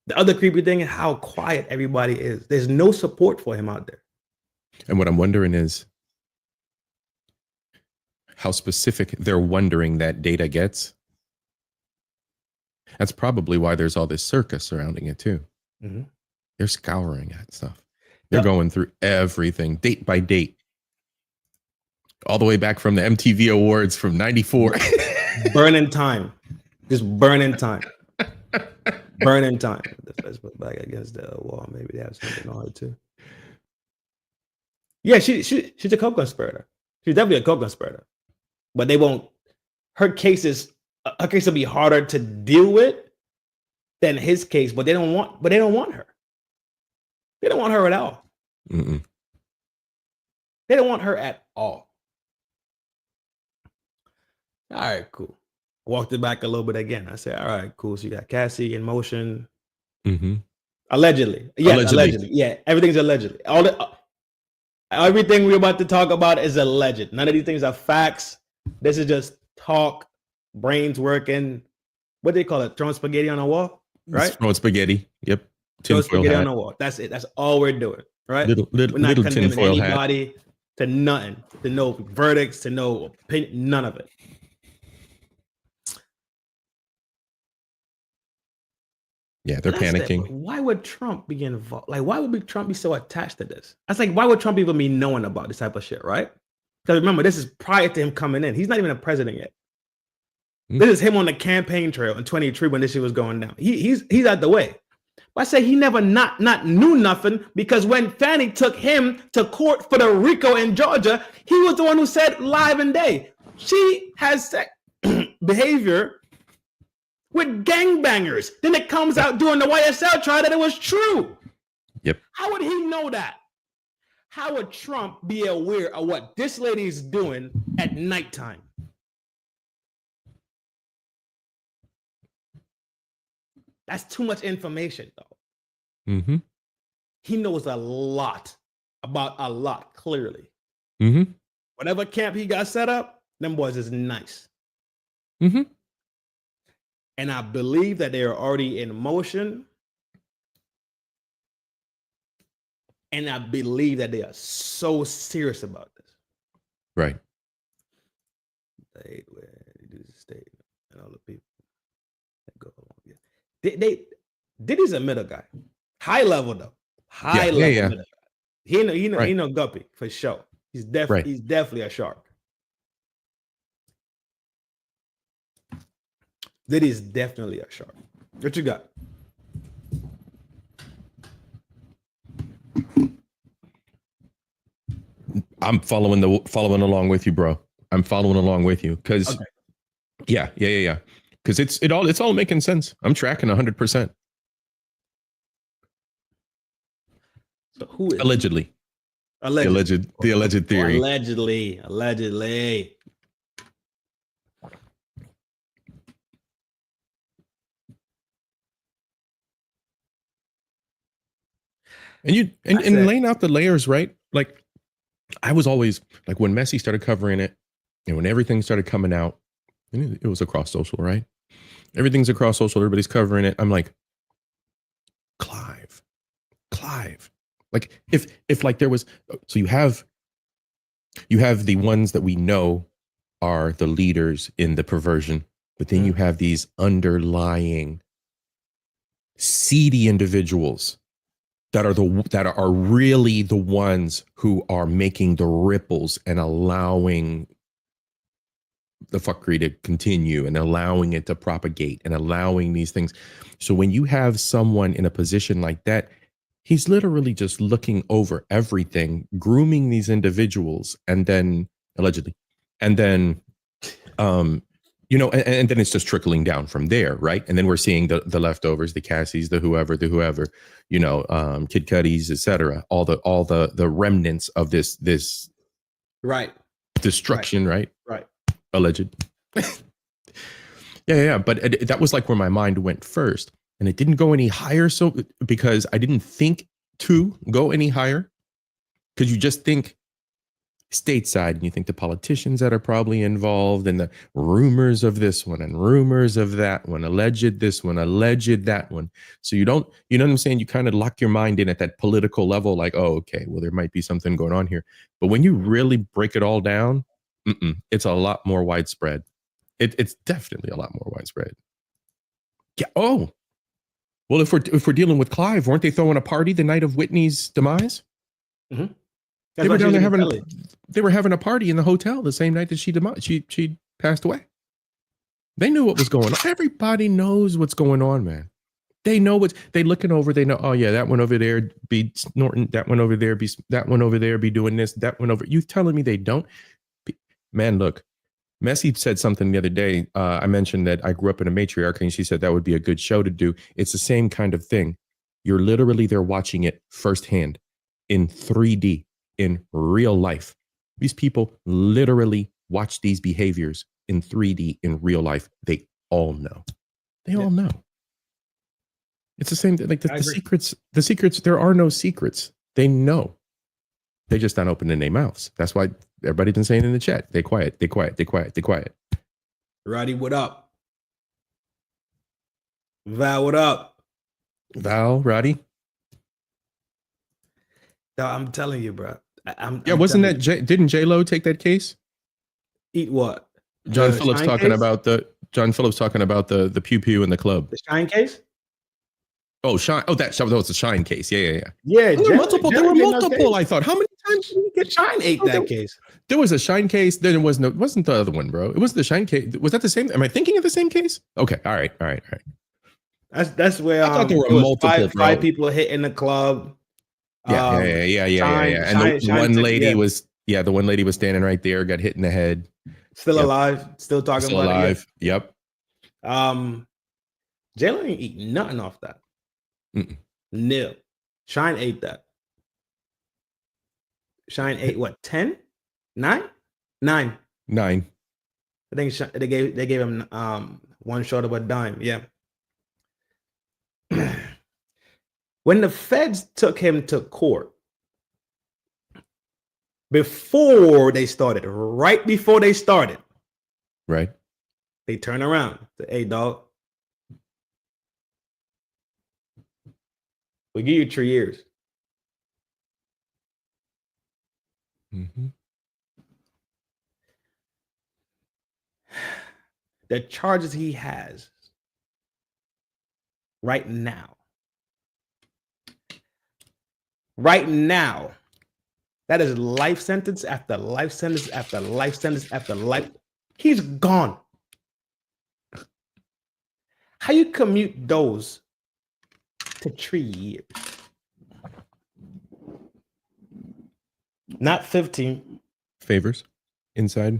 The other creepy thing is how quiet everybody is. There's no support for him out there. And what I'm wondering is how specific they're wondering that data gets. That's probably why there's all this circus surrounding it too. Mm-hmm. They're scouring at stuff. They're going through everything, date by date, all the way back from the MTV Awards from '94. Burning time, just burning time, burning time. Let's put back against the wall. Maybe they have something on her too. Yeah, she's a co-conspirator. She's definitely a co-conspirator, but they won't. Her case will be harder to deal with than his case, but they don't want her. They don't want her at all. Mm-mm. They don't want her at all. All right, cool. Walked it back a little bit again. I said, all right, cool. So you got Cassie in motion. Mm-hmm. Allegedly. Yes, allegedly. Yeah, everything's allegedly. Everything we're about to talk about is alleged. None of these things are facts. This is just talk, brains working. What do they call it? Throwing spaghetti on a wall, right? Throwing spaghetti. Yep. Throwing spaghetti on a wall. That's it. That's all we're doing, right? Little we're not condemning tinfoil anybody hat. to nothing, to no verdicts, to no opinion, none of it. Yeah, they're panicking. Why would Trump be involved? Like, why would Trump be so attached to this? I was like, why would Trump even be knowing about this type of shit, right? Because remember, this is prior to him coming in. He's not even a president yet. Mm-hmm. This is him on the campaign trail in 23 when this shit was going down. He's out the way. But I say he never not knew nothing, because when Fannie took him to court for the RICO in Georgia, he was the one who said live and day, she has behavior with gangbangers. Then it comes out during the YSL trial that it was true. Yep. How would he know that? How would Trump be aware of what this lady is doing at nighttime? That's too much information, though. Mm-hmm. He knows a lot about a lot, clearly. Mm-hmm. Whatever camp he got set up, them boys is nice. Mm-hmm. And I believe that they are already in motion. And I believe that they are so serious about this. Right. State where they do the state and all the people that go along. Yeah. Diddy's a middle guy. High level though. High level middle guy. He know Guppy for sure. He's definitely a shark. Diddy's definitely a shark. What you got? I'm following along with you, bro. I'm following along with you because, yeah. Because it's all making sense. I'm tracking 100%. So who is allegedly? The alleged theory. Allegedly. And laying out the layers, right? Like, I was always like, when Messi started covering it and when everything started coming out, and it was across social, right? Everything's across social. Everybody's covering it. I'm like, Clive. Like if like there was, so you have the ones that we know are the leaders in the perversion, but then you have these underlying seedy individuals that are really the ones who are making the ripples and allowing the fuckery to continue and allowing it to propagate and allowing these things. So when you have someone in a position like that, he's literally just looking over everything, grooming these individuals, and then allegedly, and then and then it's just trickling down from there, right? And then we're seeing the leftovers, the Cassies, the whoever, Kid Cuddies, etc. All the remnants of this right destruction, right? Alleged. yeah. But that was like where my mind went first, and it didn't go any higher. So because I didn't think to go any higher, because you just think stateside and you think the politicians that are probably involved and the rumors of this one and rumors of that one, alleged this one, alleged that one. So you know what I'm saying? You kind of lock your mind in at that political level, like, oh, okay, well, there might be something going on here. But when you really break it all down, it's a lot more widespread. It's definitely a lot more widespread. Yeah. Oh, well, if we're dealing with Clive, weren't they throwing a party the night of Whitney's demise? Mm-hmm. They were down there they were having a party in the hotel the same night that she passed away. They knew what was going on. Everybody knows what's going on, man. They know they looking over. They know, oh yeah, that one over there be snorting. That one over there be doing this. That one over. You telling me they don't? Man, look, Messi said something the other day. I mentioned that I grew up in a matriarchy, and she said that would be a good show to do. It's the same kind of thing. You're literally there watching it firsthand in 3D, in real life. These people literally watch these behaviors in 3D, in real life. They all know. They all know. It's the same thing. Like the secrets, there are no secrets. They know. They just not opening their mouths. That's why everybody's been saying in the chat, they quiet. Roddy, what up? Val, what up? Val, Roddy? No, I'm telling you, bro. Didn't J-Lo take that case? Eat what? John Phillips talking about the pew pew in the club. The Shine case? Oh, Shine. Oh, that was the Shine case. Yeah. Yeah, there were multiple. I thought. How many times did we get Shine ate that case? There was a Shine case. Then it wasn't the other one, bro. It was the Shine case. Was that the same? Am I thinking of the same case? Okay. All right. That's where I thought there were multiple. Five people hitting the club. Yeah. And the one lady was standing right there, got hit in the head. Still alive. Still talking still about alive. it. Yep. J-Lo ain't eat nothing off that. Nil. Shine ate that. Shine ate what? 10? 9? 9. I think they gave him one short of a dime. Yeah. When the feds took him to court, right before they started, right? They turn around. Say, hey, dog, we'll give you 3 years. Mm-hmm. the charges he has right now, that is life sentence after life sentence after life sentence after life. He's gone. How you commute those to 3 years? Not 15. Favors inside.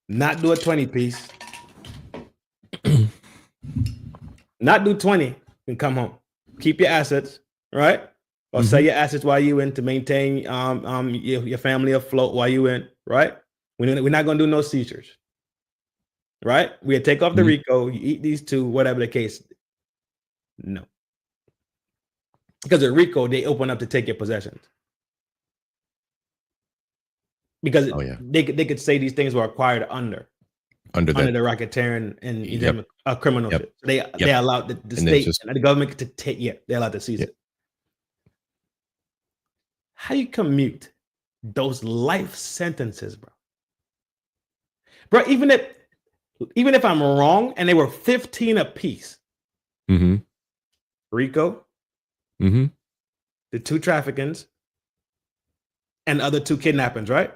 Not do a 20 piece. Not do 20 and come home. Keep your assets, right? Or sell your assets while you in to maintain your family afloat while you in, right? We're not gonna do no seizures, right? We take off the RICO, you eat these two, whatever the case. No. Because at RICO, they open up to take your possessions. Because they could say these things were acquired under the racketeering and criminal shit. They allowed the state and the government to take. They allowed to seize it. How you commute those life sentences, bro? Bro, even if I'm wrong and they were 15 apiece, RICO, the 2 traffickings, and the other 2 kidnappings, right?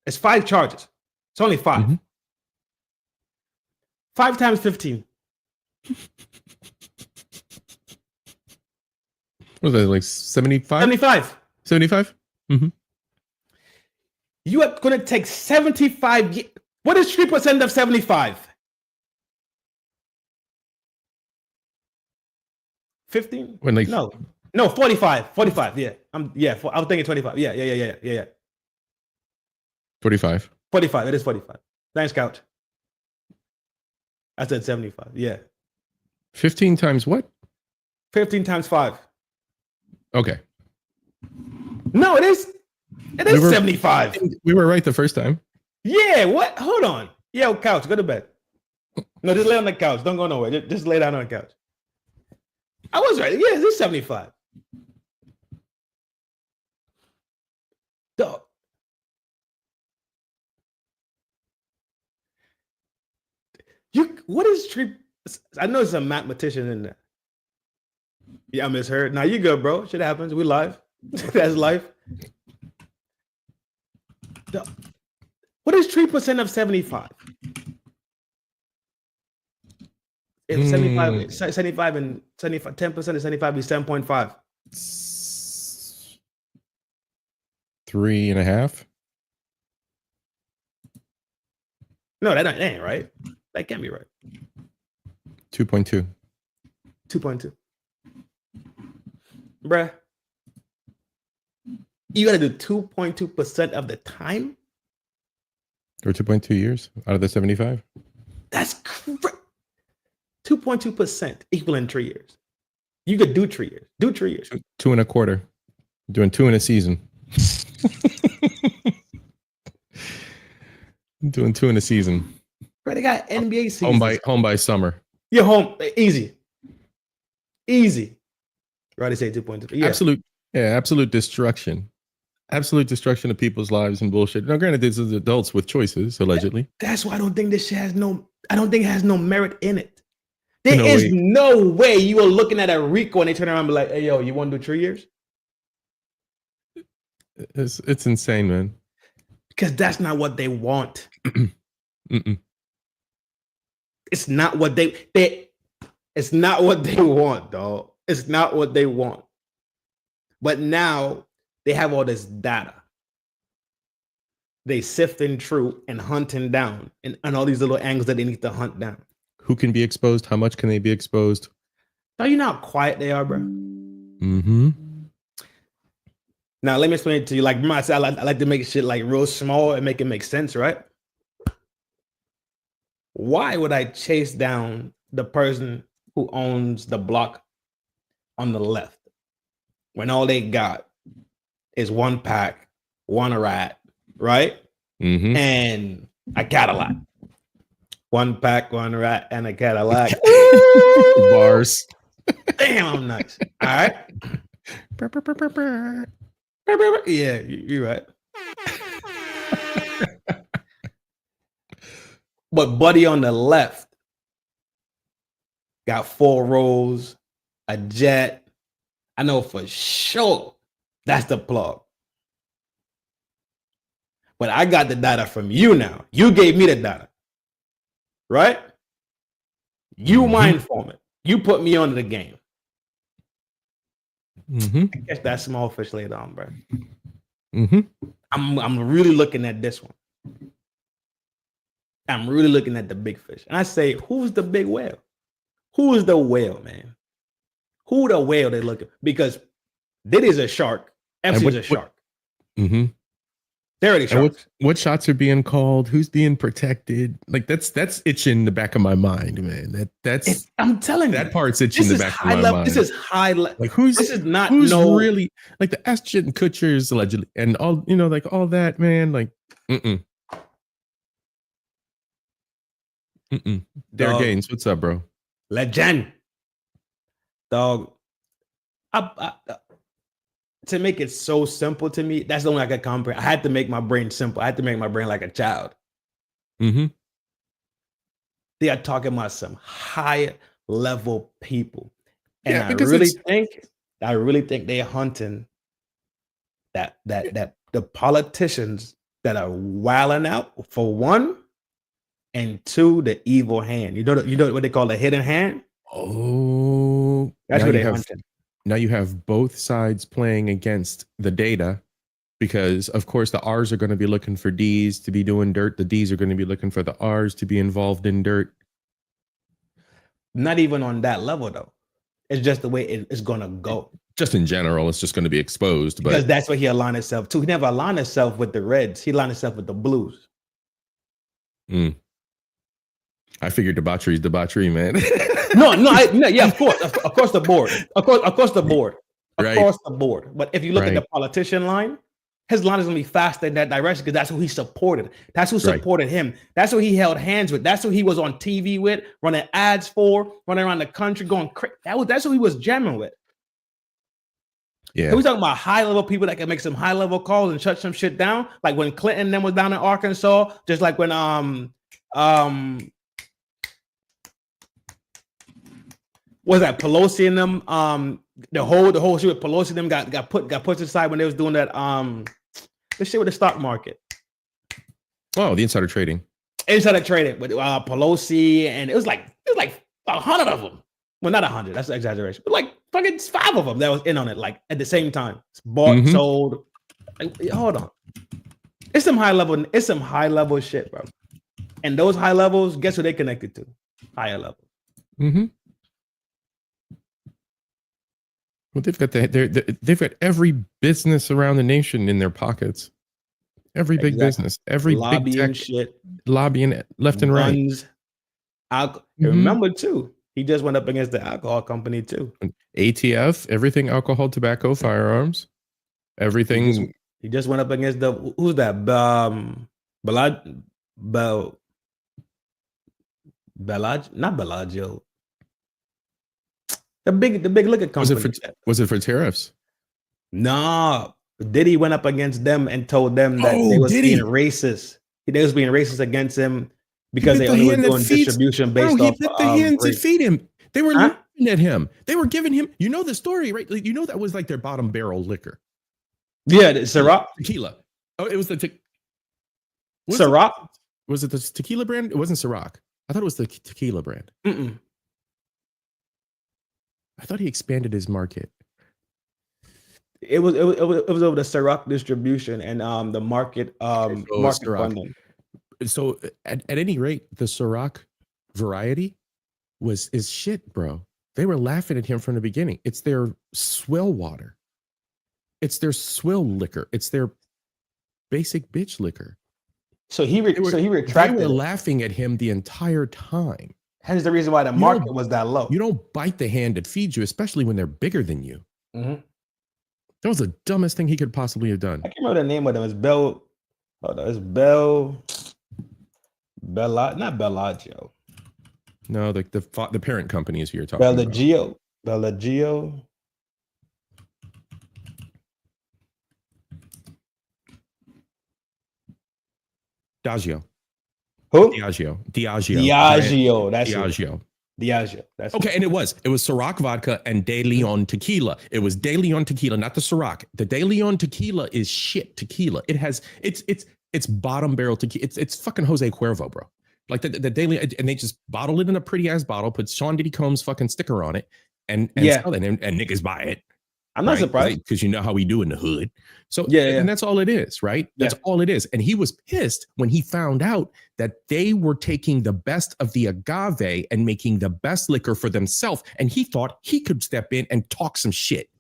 It's 5 charges. It's only 5. 5 times 15. What was that, like 75? 75. 75? You are going to take 75 years. What is 3% of 75? 15? No, 45. 45, yeah. I was thinking 25. Yeah. 45. 45. It is 45. Thanks, Couch. I said 75. Yeah. 15 times what? 15 times 5. Okay. No, it is 75. We were right the first time. Yeah, what? Hold on. Yo, Couch, go to bed. No, just lay on the couch. Don't go nowhere. Just lay down on the couch. I was right. Yeah, it's 75. Dog. What is tree? I know it's a mathematician in there. Yeah, I misheard. Now you good, bro. Shit happens. We live. That's life. Dog. What is 3% of 75? If 75 and 75, 10% of 75 is 7.5. 3.5. No, that ain't right. That can't be right. 2.2. 2.2. Bruh. You gotta do 2.2% of the time? Or 2.2 years out of the 75? That's 2.2% equaling 3 years. You could do 3 years. Do 3 years. 2.25. Doing 2 in a season. Doing 2 in a season. Bro, they got NBA season. Home by summer. You're home. Easy. Right, they say 2.2. Yeah. Absolute destruction. Absolute destruction of people's lives and bullshit. Now, granted, this is adults with choices, allegedly. That's why I don't think this shit has it has no merit in it. There is no way you are looking at a RICO and they turn around and be like, hey, yo, you want to do 3 years? It's insane, man. Because that's not what they want. It's not what it's not what they want, dog. It's not what they want. But now they have all this data. They sifting through and hunting down and all these little angles that they need to hunt down. Who can be exposed? How much can they be exposed? Now you know how quiet they are, bro. Now let me explain it to you. Like I said, I like to make shit like real small and make it make sense, right? Why would I chase down the person who owns the block on the left when all they got is one pack, one rat, right? And a Cadillac. One pack, one rat, and a Cadillac. Bars. Damn, I'm nice. All right. Yeah, you're right. But Buddy on the left got 4 rolls, a jet. I know for sure that's the plug. But I got the data from you now. You gave me the data, right? You mind form it. You put me onto the game. I catch that small fish later on, bro. I'm really looking at this one. I'm really looking at the big fish. And I say, who's the big whale? Who is the whale, man? Who the whale they look at? Because Diddy's a shark. MC's a shark. They're already sharks. What shots are being called? Who's being protected? Like that's itching the back of my mind, man. I'm telling you, that part's itching the back of my mind. This is high level. Like this is not really like the Ashton and Kutchers allegedly and all, like all that, man. Like Derek Gaines, what's up, bro? Legend. Dog. To make it so simple to me, that's the only I could comprehend. I had to make my brain simple. I had to make my brain like a child. They are talking about some high level people. And I really think they're hunting that the politicians that are wilding out, for one, and two, the evil hand. You know what they call the hidden hand? Oh, that's what they're hunting. Now you have both sides playing against the data because, of course, the R's are going to be looking for D's to be doing dirt. The D's are going to be looking for the R's to be involved in dirt. Not even on that level, though. It's just the way it's going to go. Just in general, it's just going to be exposed. Because that's what he aligned himself to. He never aligned himself with the Reds. He aligned himself with the Blues. I figured debauchery is debauchery, man. Yeah, of course the board. Across the board. Across the board. But if you look at the politician line, his line is going to be faster in that direction because that's who he supported. That's who supported him. That's who he held hands with. That's who he was on TV with, running ads for, running around the country going crazy. That's who he was jamming with. Yeah. So we're talking about high-level people that can make some high-level calls and shut some shit down. Like when Clinton then was down in Arkansas, just like when was that Pelosi and them? The whole shit with Pelosi and them got pushed aside when they was doing that the shit with the stock market. Oh, the insider trading. Insider trading with Pelosi, and it was like 100 of them. Well, not 100. That's an exaggeration, but like fucking 5 of them that was in on it, like at the same time. It's bought, sold. Like, hold on, it's some high level shit, bro. And those high levels, guess who they connected to? Higher level. Well, they've got every business around the nation in their pockets. Every big business, every lobbying big tech, shit, lobbying left and right. Remember too, he just went up against the alcohol company too. ATF, everything alcohol, tobacco, firearms, everything. He just went up against who's that? Not Bellagio. The big liquor company. Was it for tariffs? No. Diddy went up against them and told them that they was being racist. They was being racist against him because they only were doing distribution based off. He bit the hand to feed him. They were looking at him. They were giving him. You know the story, right? Like, you know that was like their bottom barrel liquor. Yeah, the Ciroc tequila. Oh, it was the Ciroc. Was it the tequila brand? It wasn't Ciroc. I thought it was the tequila brand. I thought he expanded his market. It was over the Ciroc distribution and the market funding. So at any rate, the Ciroc variety is shit, bro. They were laughing at him from the beginning. It's their swill water. It's their swill liquor. It's their basic bitch liquor. So he retracted. They were laughing at him the entire time. Hence the reason why the market was that low. You don't bite the hand that feeds you, especially when they're bigger than you. That was the dumbest thing he could possibly have done. I can't remember the name of them. It's not Bellagio. No, the parent company is who you're talking about. Bellagio. Diageo. Who? Diageo. Diageo. That's Diageo. it. Diageo. That's okay. And it was Ciroc vodka and De Leon tequila. It was De Leon tequila, not the Ciroc. The De Leon tequila is shit tequila. It's bottom barrel tequila. It's fucking Jose Cuervo, bro. Like the De Leon, and they just bottle it in a pretty ass bottle, put Sean Diddy Combs fucking sticker on it, and sell it, and niggas buy it. I'm not surprised, because you know how we do in the hood. So and that's all it is, right? That's all it is. And he was pissed when he found out that they were taking the best of the agave and making the best liquor for themselves, and he thought he could step in and talk some shit.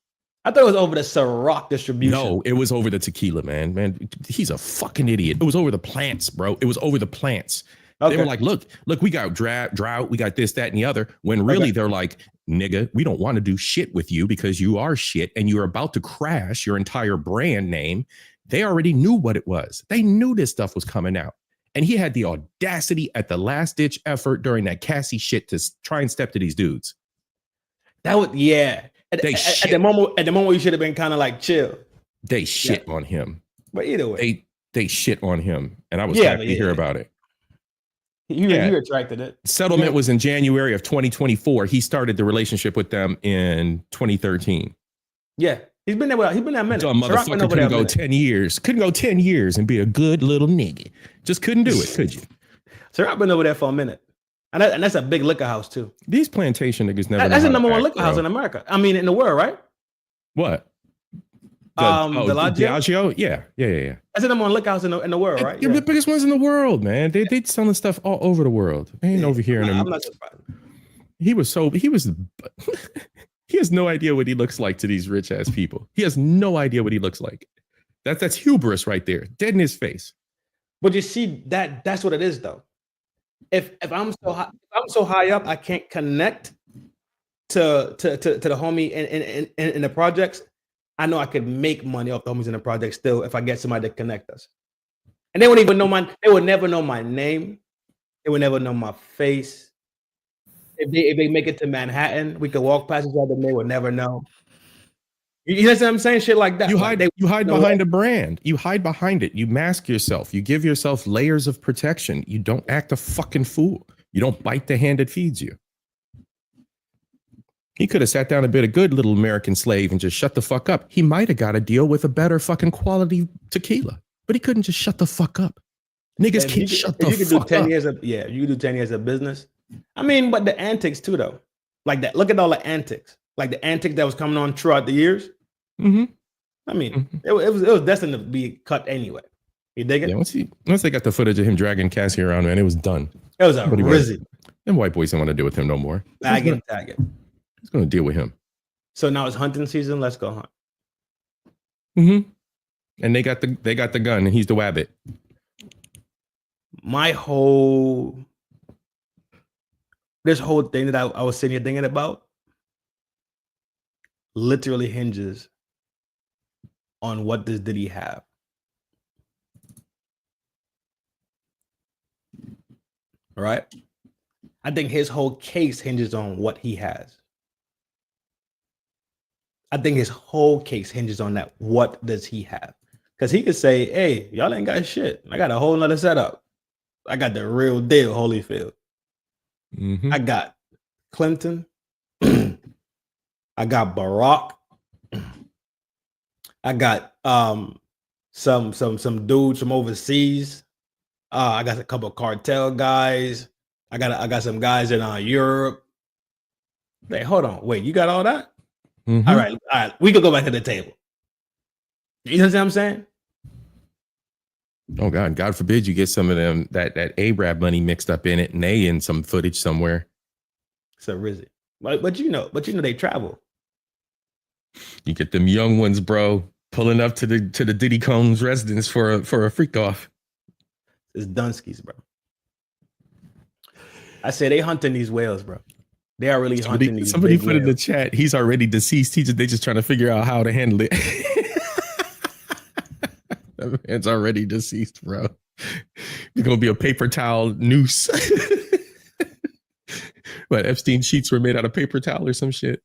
I thought it was over the Ciroc distribution. No, it was over the tequila, man. Man, he's a fucking idiot. It was over the plants, bro. It was over the plants. Okay. They were like, look, we got drought, we got this, that, and the other. When really they're like, nigga, we don't want to do shit with you because you are shit and you're about to crash your entire brand name. They already knew what it was. They knew this stuff was coming out. And he had the audacity at the last ditch effort during that Cassie shit to try and step to these dudes. That was, At the moment, you should have been kind of like chill. They shit on him. But either way, they shit on him. And I was happy to hear about it. You attracted it. Settlement was in January of 2024. He started the relationship with them in 2013. Yeah, he's been there. He's been there a minute. Dumb motherfucker couldn't go 10 years. Couldn't go 10 years and be a good little nigga. Just couldn't do it, could you? Ciroc been over there for a minute, and that's a big liquor house too. These plantation niggas never. That's the number one liquor house in America. I mean, in the world, right? What? The Diageo? Yeah. That's the number one liquor house in the world, right? They're the biggest ones in the world, man. They selling stuff all over the world. They ain't over here in them. I'm not surprised. He has no idea what he looks like to these rich ass people. He has no idea what he looks like. That's hubris right there, dead in his face. But you see that's what it is though. If I'm so high up, I can't connect to the homie in the projects. I know I could make money off the homies in the project still if I get somebody to connect us. And they wouldn't even know they would never know my name. They would never know my face. If they make it to Manhattan, we could walk past each other and they would never know. You know what I'm saying? Shit like that. You hide behind a brand. You hide behind it. You mask yourself. You give yourself layers of protection. You don't act a fucking fool. You don't bite the hand that feeds you. He could have sat down and been a good little American slave and just shut the fuck up. He might have got a deal with a better fucking quality tequila, but he couldn't just shut the fuck up. Niggas can't shut the fuck up. You could do 10 years of business. I mean, but the antics too, though. Like that. Look at all the antics. Like the antics that was coming on throughout the years. Mm-hmm. I mean, it was destined to be cut anyway. You dig it? Yeah, once they got the footage of him dragging Cassie around, man, it was done. It was a rizzy. Them white boys don't want to deal with him no more. Tag it. He's going to deal with him. So now it's hunting season. Let's go hunt. Mm-hmm. And they got the gun, and he's the wabbit. This whole thing that I was sitting here thinking about literally hinges on what did he have. All right. I think his whole case hinges on what he has. I think his whole case hinges on that. What does he have? Because he could say, hey, y'all ain't got shit. I got a whole nother setup. I got the real deal, Holyfield. Mm-hmm. I got Clinton. I got Barack. I got some dudes from overseas. I got a couple of cartel guys. I got some guys in Europe. Hey, hold on. Wait, you got all that? Mm-hmm. All right. We could go back to the table. You know what I'm saying? Oh God forbid you get some of them that Arab money mixed up in it, and they in some footage somewhere. So Rizzy, but you know they travel. You get them young ones, bro, pulling up to the Diddy Combs residence for a freak off. It's Dunskies, bro. I say they hunting these whales, bro. They are really hunting these. Somebody put in the chat, he's already deceased. They just trying to figure out how to handle it. That man's already deceased, bro. There's gonna be a paper towel noose. What, Epstein sheets were made out of paper towel or some shit?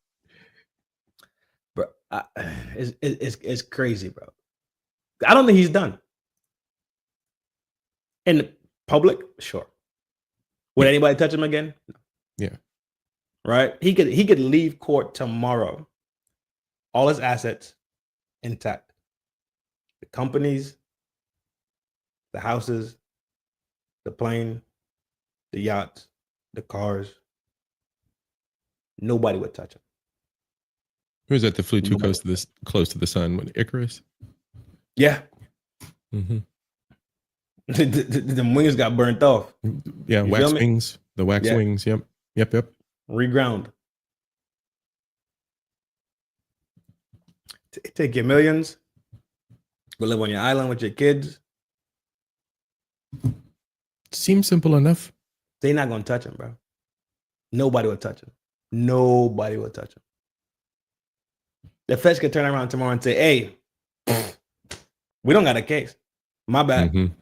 Bro, it's crazy, bro. I don't think he's done. In public, sure. Would anybody touch him again? Yeah. Right? He could leave court tomorrow. All his assets intact. The companies, the houses, the plane, the yachts, the cars. Nobody would touch him. Who was that that flew too close to the sun? With Icarus? Yeah. Mm-hmm. The wings got burnt off. Yeah, You wax feel me? wings. The wax Yeah. wings. Yep. Reground. Take your millions. Go live on your island with your kids. Seems simple enough. They're not gonna touch him, bro. Nobody will touch him. Nobody will touch him. The feds could turn around tomorrow and say, "Hey, we don't got a case. My bad. Mm-hmm.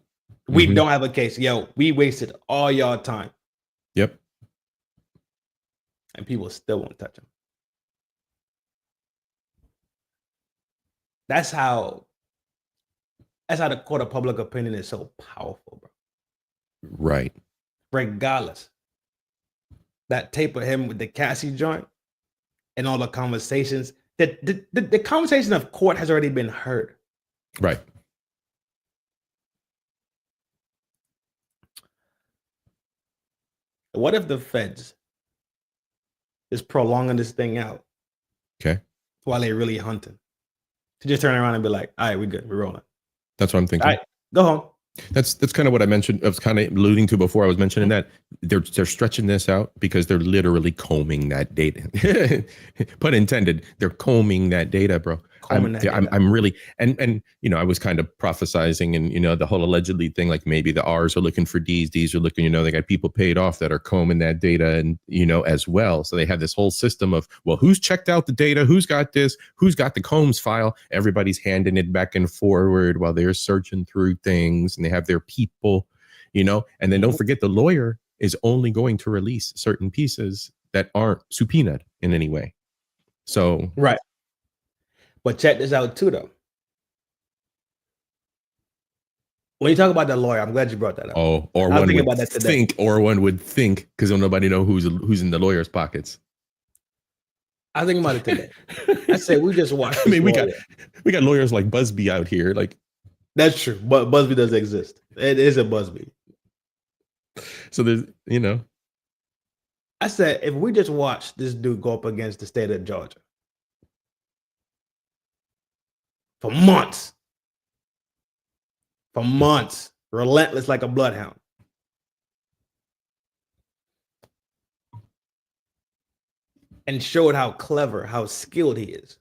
We don't have a case. Yo, we wasted all y'all time." Yep. And people still won't touch him. That's how the court of public opinion is so powerful, bro. Right. Regardless. That tape of him with the Cassie joint and all the conversations. The conversation of court has already been heard. Right. What if the feds is prolonging this thing out? Okay. While they're really hunting. To just turn around and be like, all right, we're good. We're rolling. That's what I'm thinking. All right, go home. That's kind of what I mentioned. I was kind of alluding to before. I was mentioning that they're stretching this out because they're literally combing that data. Pun intended. They're combing that data, bro. I'm really and you know, I was kind of prophesizing, and you know, the whole allegedly thing, like maybe the R's are looking for D's are looking, you know, they got people paid off that are combing that data, and you know, as well. So they have this whole system of, well, who's checked out the data, who's got this, who's got the Combs file. Everybody's handing it back and forward while they're searching through things, and they have their people, you know. And then don't forget, the lawyer is only going to release certain pieces that aren't subpoenaed in any way. So right. But check this out too, though. When you talk about the lawyer, I'm glad you brought that up. Oh, or one would think, because nobody know who's in the lawyer's pockets. I think about it today. I say we just watched. I mean, we got lawyers like Busby out here. Like, that's true, but Busby does exist. It is a Busby. So there's, you know. I said, if we just watch this dude go up against the state of Georgia for months, relentless like a bloodhound, and showed how clever, how skilled he is.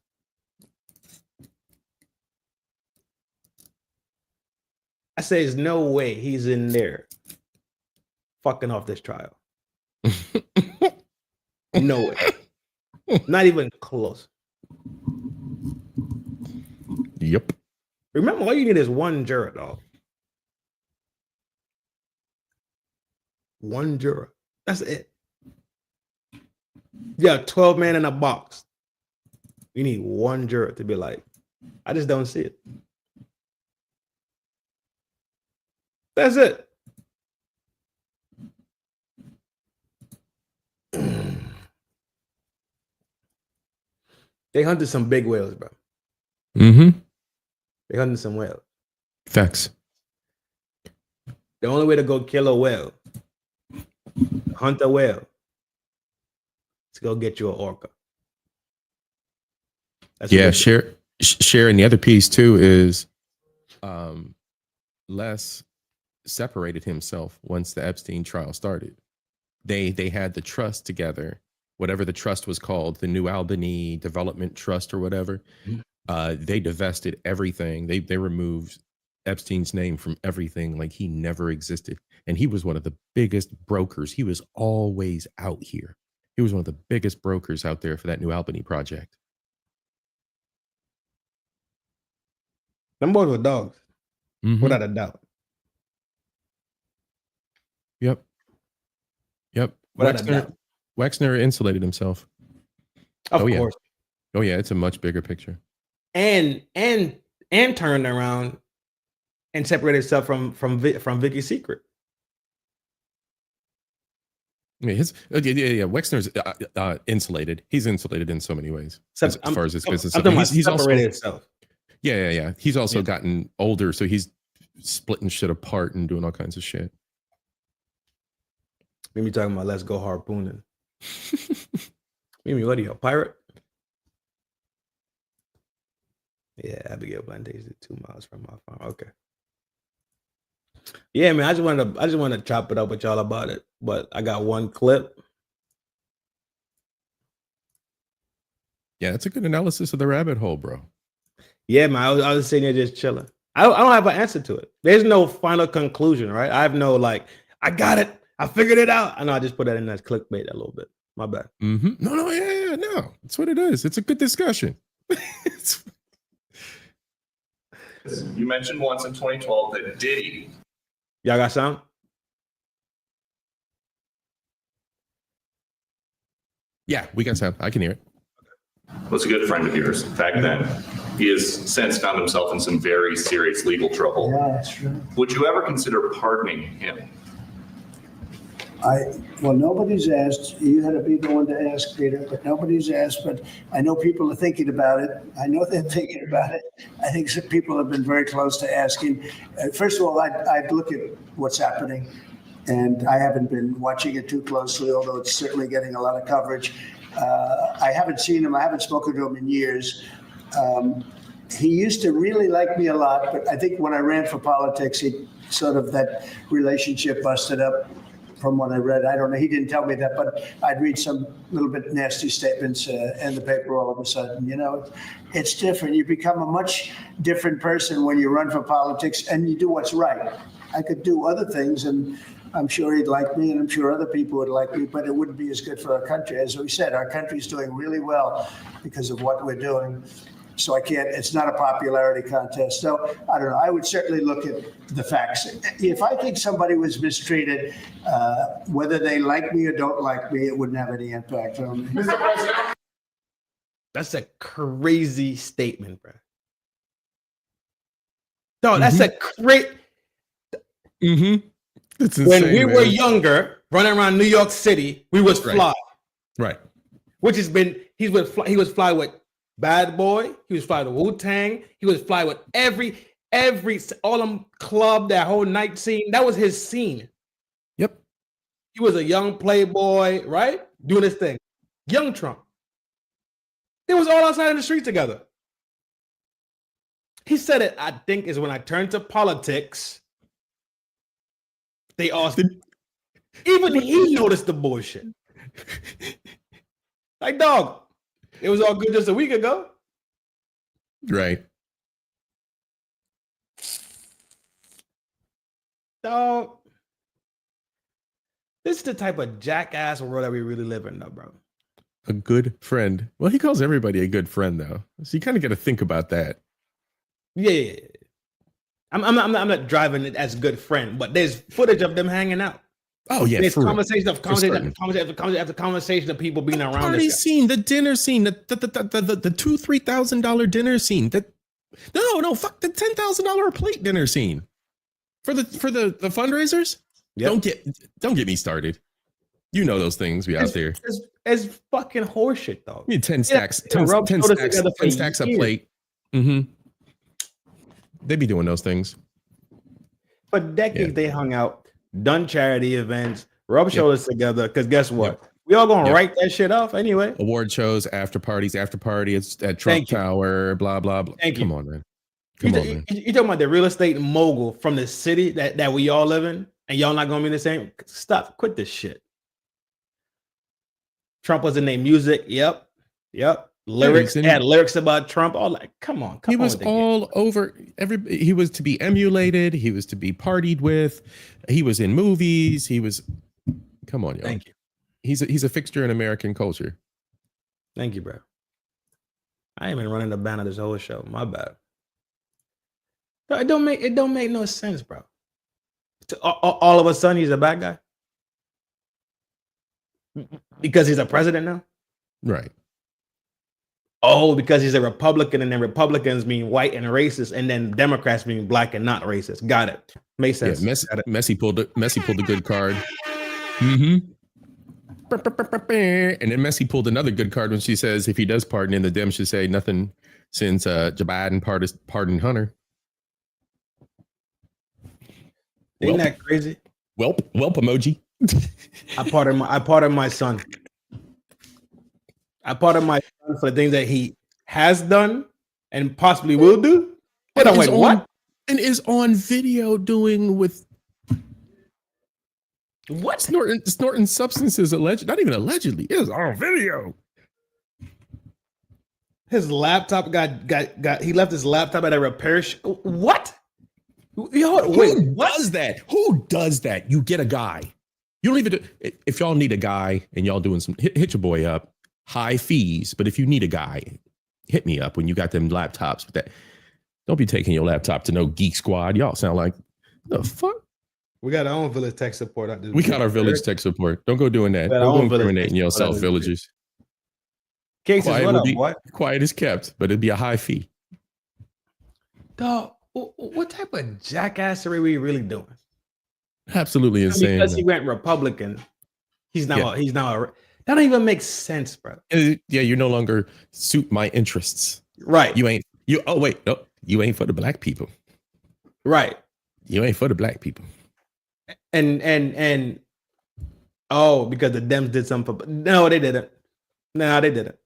I say, there's no way he's in there fucking off this trial. No way. Not even close. Yep. Remember, all you need is one juror, dog. One juror. That's it. Yeah, 12 men in a box. You need one juror to be like, I just don't see it. That's it. They hunted some big whales, bro. Mm-hmm. They hunted some whales. Facts. The only way to go kill a whale, hunt a whale, to go get you an orca. That's share. And the other piece too is Les separated himself once the Epstein trial started. They had the trust together, whatever the trust was called, the New Albany Development Trust or whatever. They divested everything. They removed Epstein's name from everything, like he never existed. And he was one of the biggest brokers. He was always out here. He was one of the biggest brokers out there for that New Albany project. Them boys were dogs, without a doubt. Yep. Wexner insulated himself. Of course. Oh yeah, it's a much bigger picture. And turned around and separated himself from Vicky's secret. Yeah, Wexner's insulated. He's insulated in so many ways as far as his business. He's also himself. Yeah. He's also gotten older, so he's splitting shit apart and doing all kinds of shit. Mimi talking about let's go harpooning. Mimi, what are you, a pirate? Yeah, Abigail Plantation, 2 miles from my farm. Okay. Yeah, man, I just want to chop it up with y'all about it, but I got one clip. Yeah, that's a good analysis of the rabbit hole, bro. Yeah, man, I was sitting there just chilling. I don't have an answer to it. There's no final conclusion, right? I have no I got it. I figured it out. I know I just put that in as clickbait a little bit. My bad. Mm-hmm. No. That's what it is. It's a good discussion. You mentioned once in 2012 that Diddy. Y'all got sound? Yeah, we got sound. I can hear it. Was a good friend of yours back then. He has since found himself in some very serious legal trouble. Yeah, that's true. Would you ever consider pardoning him? Well, nobody's asked. You had to be the one to ask, Peter, but nobody's asked. But I know people are thinking about it. I know they're thinking about it. I think some people have been very close to asking. First of all, I'd look at what's happening, and I haven't been watching it too closely, although it's certainly getting a lot of coverage. I haven't seen him. I haven't spoken to him in years. He used to really like me a lot, but I think when I ran for politics, that relationship busted up. From what I read, I don't know. He didn't tell me that, but I'd read some little bit nasty statements in the paper all of a sudden. It's different. You become a much different person when you run for politics and you do what's right. I could do other things, and I'm sure he'd like me, and I'm sure other people would like me, but it wouldn't be as good for our country. As we said, our country's doing really well because of what we're doing. So it's not a popularity contest. So I don't know. I would certainly look at the facts. If I think somebody was mistreated, whether they like me or don't like me, it wouldn't have any impact on me. Mr. President. That's a crazy statement, bro. No, that's a great. That's when insane, we man. were younger, running around New York City, we was fly. Right. Which has been, he was fly with Bad Boy. He was fly with Wu-Tang. He was fly with every all them club, that whole night scene. That was his scene. Yep. He was a young playboy, right? Doing his thing. Young Trump. They was all outside in the street together. He said it, I think, is when I turned to politics, they all, even he noticed the bullshit. Like, dog, it was all good just a week ago. Right. Dog, this is the type of jackass world that we really live in, though, bro. A good friend. Well, he calls everybody a good friend, though. So you kind of got to think about that. Yeah. I'm not driving it as good friend, but there's footage of them hanging out. Oh yeah, there's conversation of people being around. Party scene, the dinner scene, the $2,000-$3,000 dinner scene. No, fuck the $10,000 plate dinner scene for the fundraisers. Yep. Don't get me started. You know those things we out there. It's fucking horseshit, though. You need 10 stacks, 10 stacks a plate. Mm-hmm. They be doing those things. For decades, they hung out, done charity events, rubbed shoulders together. Because guess what? We all gonna write that shit off anyway. Award shows, after party at Trump Tower, blah blah blah. Come on, man. You talking about the real estate mogul from the city that we all live in, and y'all not gonna be the same? Stop, quit this shit. Trump was in their music. Yep. Lyrics, had lyrics about Trump. All like, come on. He was all over. He was to be emulated. He was to be partied with. He was in movies. He was. Come on, y'all. Thank you. He's a fixture in American culture. Thank you, bro. I ain't been running the banner this whole show. My bad. It don't make no sense, bro. All of a sudden, he's a bad guy because he's a president now. Right. Oh, because he's a Republican, and then Republicans mean white and racist, and then Democrats mean black and not racist. Got it. Makes sense. Yeah, Messi pulled a good card. Mm-hmm. And then Messi pulled another good card when she says if he does pardon him, the Dems should say nothing since Joe Biden pardoned Hunter. Ain't that crazy? Welp emoji. I pardon my son. I pardon my son for the things that he has done and possibly will do. And I'm like, what? And is on video doing with what? Snorting substances not even allegedly, is on video. His laptop got he left his laptop at a repair shop. What? Yo, wait, who does that? Who does that? You get a guy. You don't even if y'all need a guy and y'all doing some hit your boy up, high fees. But if you need a guy, hit me up when you got them laptops with that. Don't be taking your laptop to no Geek Squad. Y'all sound like the fuck. We got our own village tech support. We got our village tech support. Don't go doing that. Don't go incriminating yourself, villagers. Cases, quiet is kept, but it'd be a high fee. Dog, what type of jackassery are we really doing? Absolutely insane. Because he went Republican, he's now that don't even make sense, bro. Yeah, you no longer suit my interests. Right. You ain't for the black people. Right. You ain't for the black people. And because the Dems did something. No, they didn't. No, they didn't.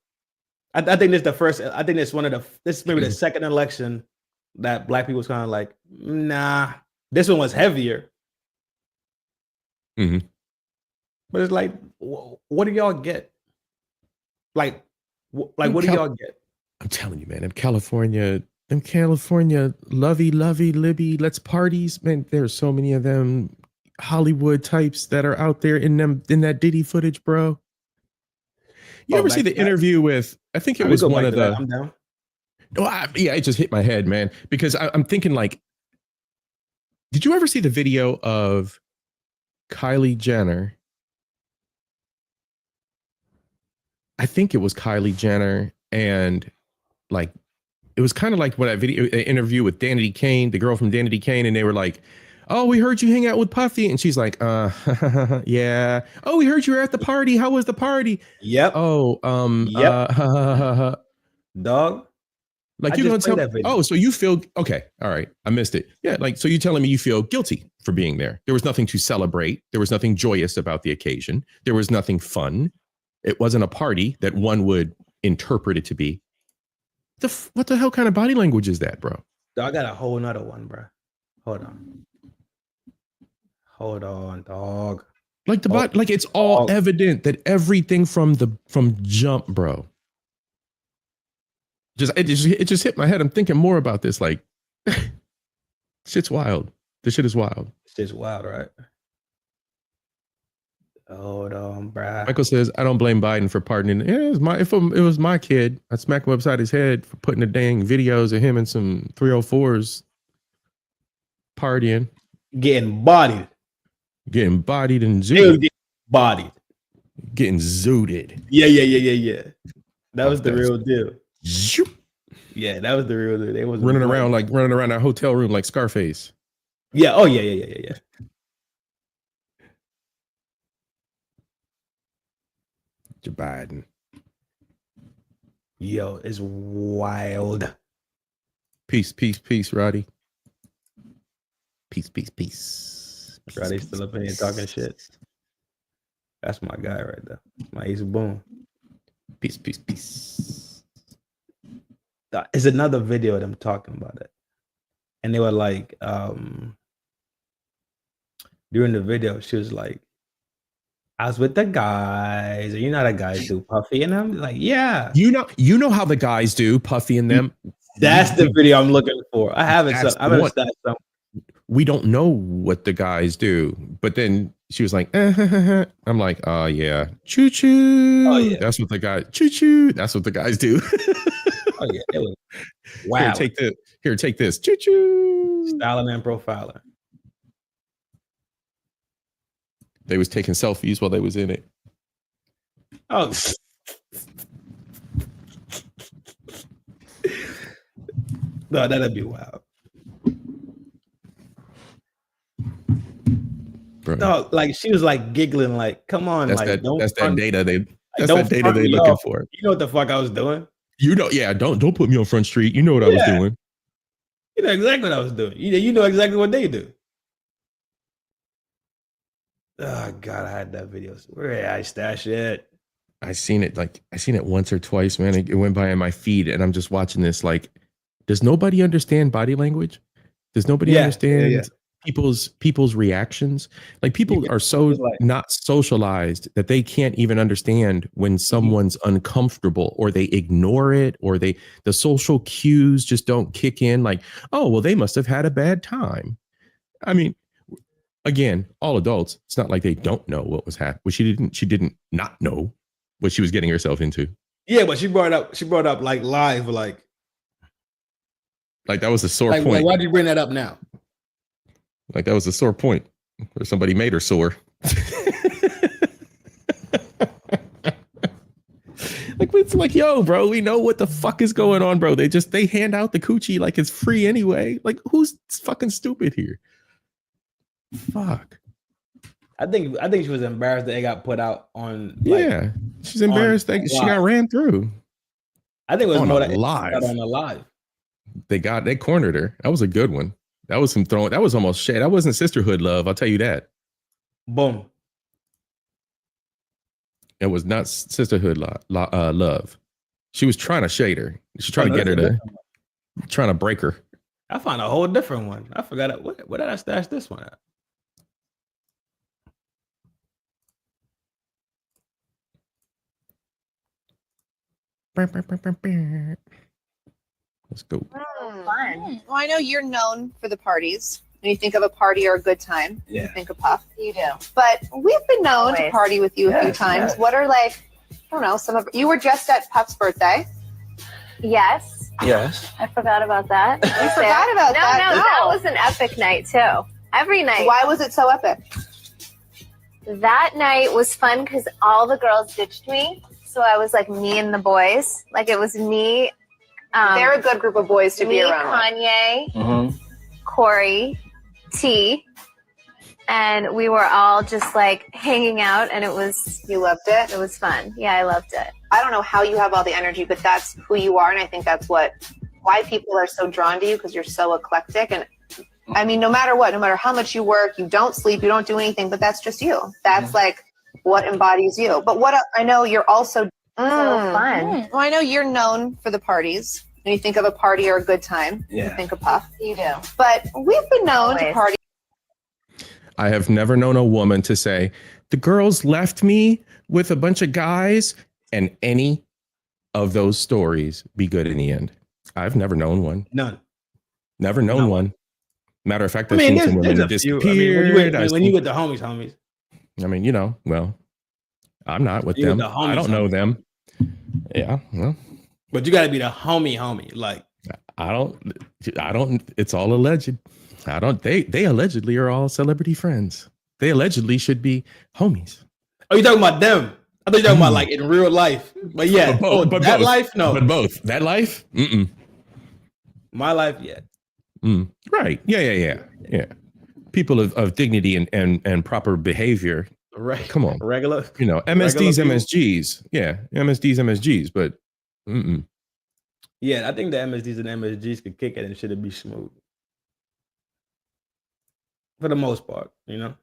I think this is the first. I think this is maybe the second election that black people was kind of like, nah. This one was heavier. Mm-hmm. But it's like, what do y'all get? Like what do y'all get? I'm telling you, man. Them California lovey libby, let's parties, man. There's so many of them Hollywood types that are out there in that Diddy footage, bro. You ever see the interview with? I think it was one of the. I'm down. Yeah, it just hit my head, man. Because I'm thinking, like, did you ever see the video of Kylie Jenner? I think it was Kylie Jenner, and like, it was kind of like what that interview with Danity Kane, the girl from Danity Kane, and they were like, "Oh, we heard you hang out with Puffy," and she's like, yeah. "Oh, we heard you were at the party. How was the party?" Yep. Oh, yep. Dog. Like, you don't tell me. Oh, so you feel okay? All right, I missed it. Yeah, like, so you're telling me you feel guilty for being there? There was nothing to celebrate. There was nothing joyous about the occasion. There was nothing fun. It wasn't a party that one would interpret it to be. What the hell kind of body language is that, bro? I got a whole nother one, bro. Hold on, dog. Like like it's all evident that everything from jump, bro. It just hit my head. I'm thinking more about this. Like, shit's wild. This shit is wild. Shit's wild, right? Hold on, bruh. Michael says, "I don't blame Biden for pardoning." Yeah, if it was my kid, I'd smack him upside his head for putting the dang videos of him and some 304s partying, getting bodied and zooted. Getting zooted. Yeah. That was the real deal. Yeah, that was the real deal. They was running around that hotel room like Scarface. Yeah. Oh yeah. Joe Biden. Yo, it's wild. Peace, Roddy. Peace. Roddy's still up in here talking shit. That's my guy right there. My Ace Boom. Peace. It's another video of them talking about it. And they were like, during the video, she was like, "I was with the guys. You know how the guys do, Puffy and them." Like, yeah. You know how the guys do, Puffy and them. That's the video I'm looking for. I haven't stashed. We don't know what the guys do. But then she was like, I'm like, "Oh yeah. Choo choo." Oh yeah. That's what the guys choo choo. That's what the guys do. Oh yeah. It was wow. Here, take this. Choo choo. Styling and profiling. They was taking selfies while they was in it. Oh. No, that'd be wild. bro. No, like she was like giggling, like, come on, That's like that. don't That's that front, data. That's don't that data front they're me looking off. for. You know what the fuck I was doing? You know, yeah. Don't put me on Front Street. You know what I was doing. You know exactly what I was doing. You know exactly what they do. Oh God, I had that video. Where did I stash it? I seen it once or twice, man. It went by in my feed, and I'm just watching this. Like, does nobody understand body language? Does nobody understand people's reactions? Like, people are so not socialized that they can't even understand when someone's uncomfortable, or they ignore it, or the social cues just don't kick in. Like, oh, well, they must have had a bad time. I mean, again, all adults. It's not like they don't know what was happening. Well, she didn't not know what she was getting herself into. Yeah, but she brought up like live, like that was a sore point. Like, why did you bring that up now? Like that was a sore point, or somebody made her sore. Like, it's like, yo, bro, we know what the fuck is going on, bro. They hand out the coochie like it's free anyway. Like, who's fucking stupid here? Fuck. I think she was embarrassed that it got put out on. Yeah, she's embarrassed that she got ran through. I think it was on more a live. On a live. They cornered her. That was a good one. That was some throwing. That was almost shade. That wasn't sisterhood love. I'll tell you that. Boom. It was not sisterhood love. She was trying to shade her. She's trying to get her to, trying to break her. I found a whole different one. I forgot where did I stash this one at? Let's go. Fun. Well, I know you're known for the parties. When you think of a party or a good time, you think of Puff. You do. But we've been known to party with you a few times. Yes. What are I don't know, you were just at Puff's birthday. Yes. Yes. I forgot about that. You forgot about that? No, that was an epic night too. Every night. Why was it so epic? That night was fun because all the girls ditched me. So I was like me and the boys. Like it was me. They're a good group of boys to be around. Kanye, Corey, T, and we were all just like hanging out, and it was. You loved it? It was fun. Yeah, I loved it. I don't know how you have all the energy, but that's who you are, and I think that's why people are so drawn to you, because you're so eclectic. And I mean, no matter what, no matter how much you work, you don't sleep, you don't do anything, but that's just you. That's like what embodies you. But what I know, you're also so fun. Well, I know you're known for the parties. When you think of a party or a good time, you think of Puff. You do. But we've been known to party. I have never known a woman to say, the girls left me with a bunch of guys, and any of those stories be good in the end. I've never known one. None. Never known one. Matter of fact, I've I mean, seen some women disappear. When you with the homies. I mean, well, I'm not with them. I don't know them. Yeah, well. But you got to be the homie. Like I don't. It's all alleged. They allegedly are all celebrity friends. They allegedly should be homies. Oh, you talking about them? I thought you were talking about like in real life. But yeah, but that both. life, no. But both. That life? Mm-mm. My life, yeah. Right. Yeah. People of dignity and proper behavior. Right. Come on. Regular. MSDs, MSGs. Yeah. MSDs, MSGs. But yeah, I think the MSDs and MSGs could kick it and shit be smooth. For the most part, the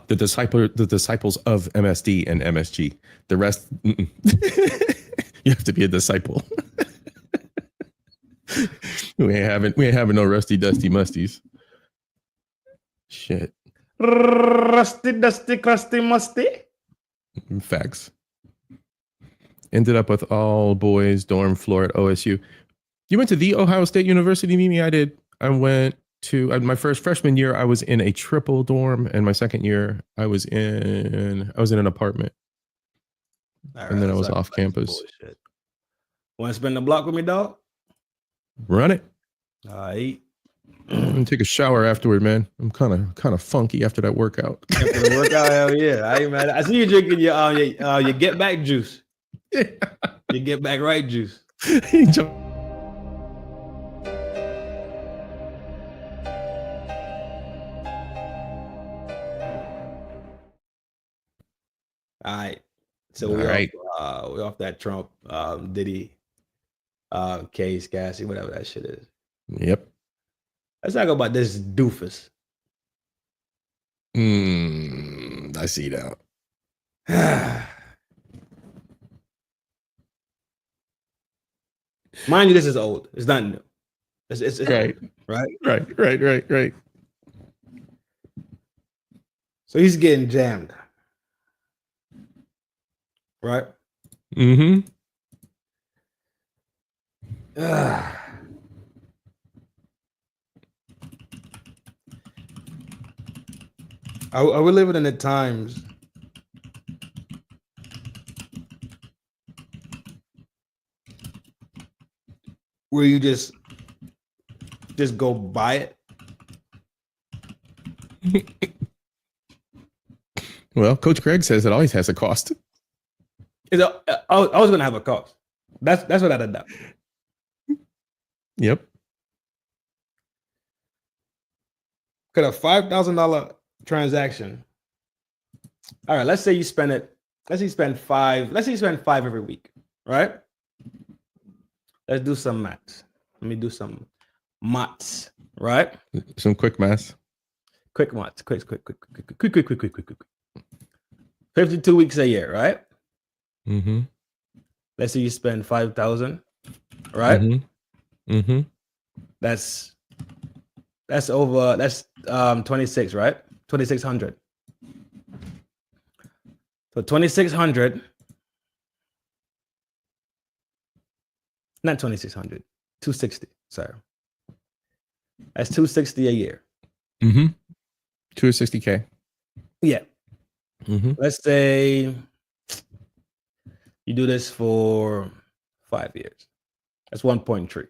disciples of MSD and MSG. The rest, you have to be a disciple. we ain't having no rusty dusty musties. Shit. Rusty dusty crusty musty. Facts. Ended up with all boys dorm floor at OSU. You went to the Ohio State University, Mimi? I did. I went to my first freshman year. I was in a triple dorm, and my second year I was in an apartment. And then I was off campus. Want to spin the block with me, dog? Run it. All right. I'm gonna take a shower afterward, man. I'm kind of funky after that workout. After the workout, hell yeah. I see you drinking your get back juice. Yeah. Your get back right juice. All right. So All right. we off that Trump Diddy case, Cassie, whatever that shit is. Yep. Let's talk about this doofus. I see that. Mind you, this is old. It's not new. It's right. Right. So he's getting jammed. Right? Mm-hmm. Are we living in the times where you just go buy it? Well, Coach Greg says it always has a cost. I was gonna have a cost. That's what I'd have done. Yep. Could a $5,000 transaction. All right, let's say you spend it. Let's say you spend five every week, right? Let's do some maths. Let me do some maths, right? Some quick maths. Quick maths. Quick. 52 weeks a year, right? Mm-hmm. Let's say you spend 5,000, right? Mm-hmm. That's 26, right? 2,600. So 2,600, not 2,600, 260. Sorry, that's 260 a year. Mm-hmm. 260K. Yeah. Mm-hmm. Let's say you do this for 5 years. That's 1.3.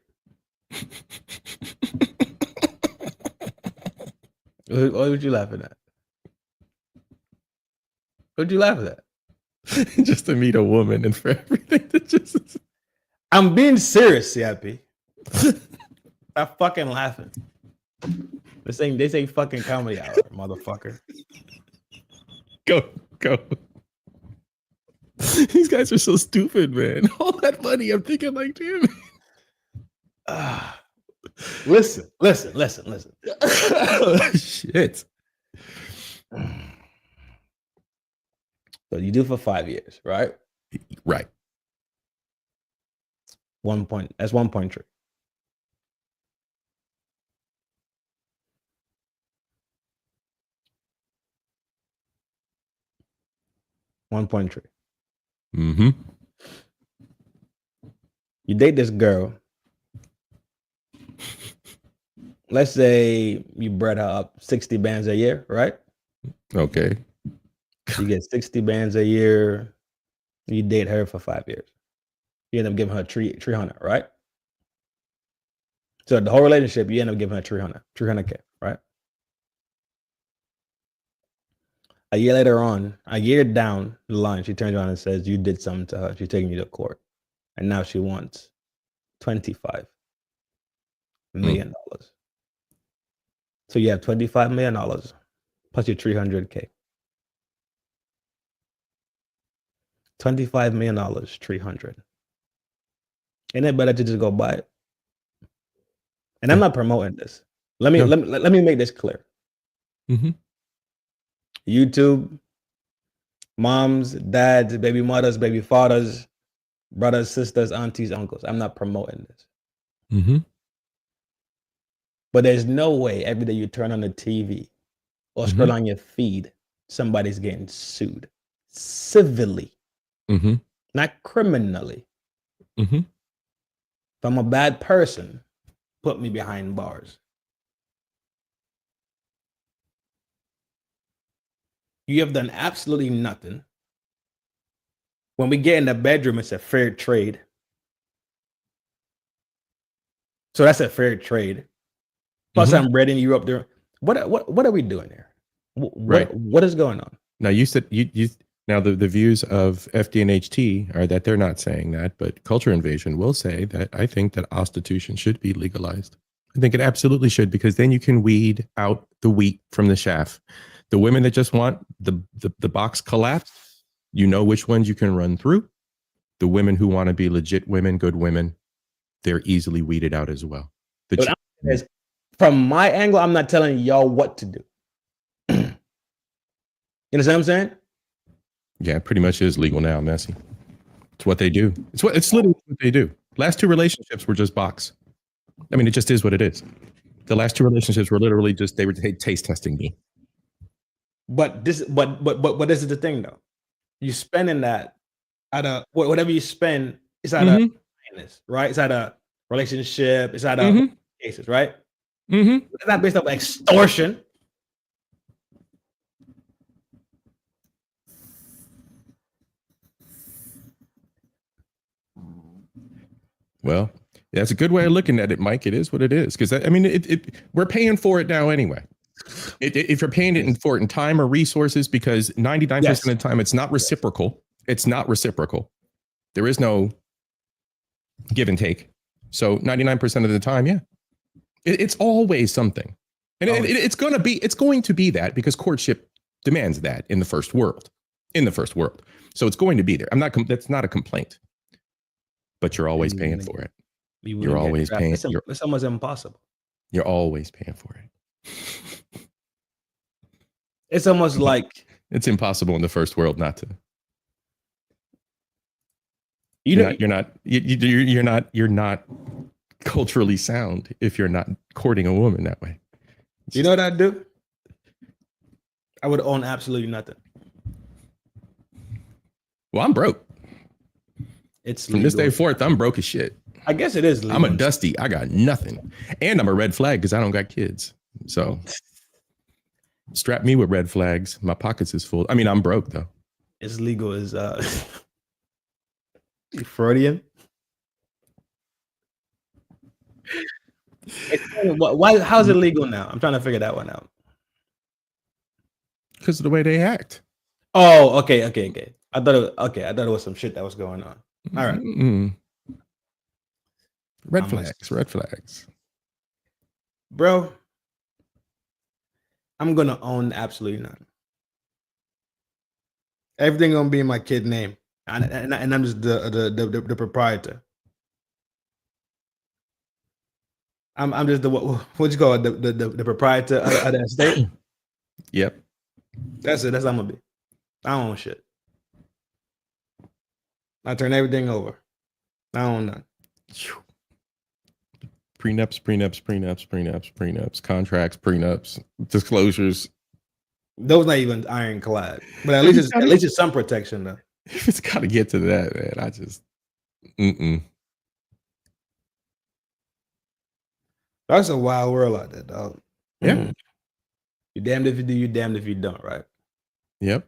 What would you laughing at? What'd you laugh at? Just to meet a woman and for everything to just. I'm being serious, CIP. I'm fucking laughing. They say fucking comedy hour, motherfucker. Go. These guys are so stupid, man. All that money, I'm thinking like, damn. Listen. Shit. So you do for 5 years, right? Right. 1 point. That's 1.3. Mm-hmm. You date this girl. Let's say you bred her up 60 bands a year, right? Okay. You get 60 bands a year. You date her for 5 years. You end up giving her 300, right? So the whole relationship, you end up giving her 300K, right? A year later on, a year down the line, she turns around and says, you did something to her. She's taking you to court. And now she wants $25 million. So you have $25 million plus your 300K. $25 million, 300. Ain't it better to just go buy it? And I'm not promoting this. Let me make this clear. Mm-hmm. YouTube, moms, dads, baby mothers, baby fathers, brothers, sisters, aunties, uncles. I'm not promoting this. Mm-hmm. But there's no way every day you turn on the TV or scroll on your feed, somebody's getting sued civilly, not criminally. If I'm a bad person, put me behind bars. You have done absolutely nothing. When we get in the bedroom, it's a fair trade. So that's a fair trade. Plus, I'm reading you up there. What are we doing here? What is going on? Now you said you now the views of FDNHT are that they're not saying that, but Culture Invasion will say that I think that prostitution should be legalized. I think it absolutely should, because then you can weed out the wheat from the chaff. The women that just want the box collapsed, You know which ones you can run through. The women who want to be legit women, good women, they're easily weeded out as well. From my angle, I'm not telling y'all what to do. You understand what I'm saying? Yeah, it pretty much is legal now, Messi. It's what they do. It's literally what they do. Last 2 relationships were just box. I mean, it just is what it is. The last 2 relationships were literally just, they were taste testing me. But this is the thing though. You spending that at a whatever you spend, it's at a right? It's at a relationship, it's at a cases, right? It's not based on extortion. Well, that's a good way of looking at it, Mike. It is what it is. Because, I mean, we're paying for it now anyway. If you're paying for it in time or resources, because 99% of the time, it's not reciprocal. It's not reciprocal. There is no give and take. So 99% of the time, yeah, it's always something. And it's going to be that because courtship demands that in the first world. So it's going to be there. That's not a complaint. But you're always paying for it. You're always paying. It's almost impossible. You're always paying for it. It's almost like it's impossible in the first world not to. You're not culturally sound if you're not courting a woman that way. You know what I'd do? I would own absolutely nothing. Well, I'm broke. It's from this day forth, I'm broke as shit. I guess it is legal. I'm a dusty. I got nothing. And I'm a red flag because I don't got kids. So strap me with red flags. My pockets is full. I mean, I'm broke though. It's legal as Freudian. Why? How's it legal now? I'm trying to figure that one out. Because of the way they act. Oh, okay. I thought it was some shit that was going on. All right. Red flags. Bro, I'm gonna own absolutely nothing. Everything gonna be in my kid's name, and I'm just the proprietor. I'm just the what you call it, the proprietor of the estate. Yep. That's it. That's what I'm gonna be. I don't own shit. I turn everything over. I don't own none. Prenups, contracts, prenups, disclosures. Those not even ironclad, but at least it's some protection though. It's got to get to that, man. I just, That's a wild world out there, dog. Yeah. You're damned if you do, you're damned if you don't, right? Yep.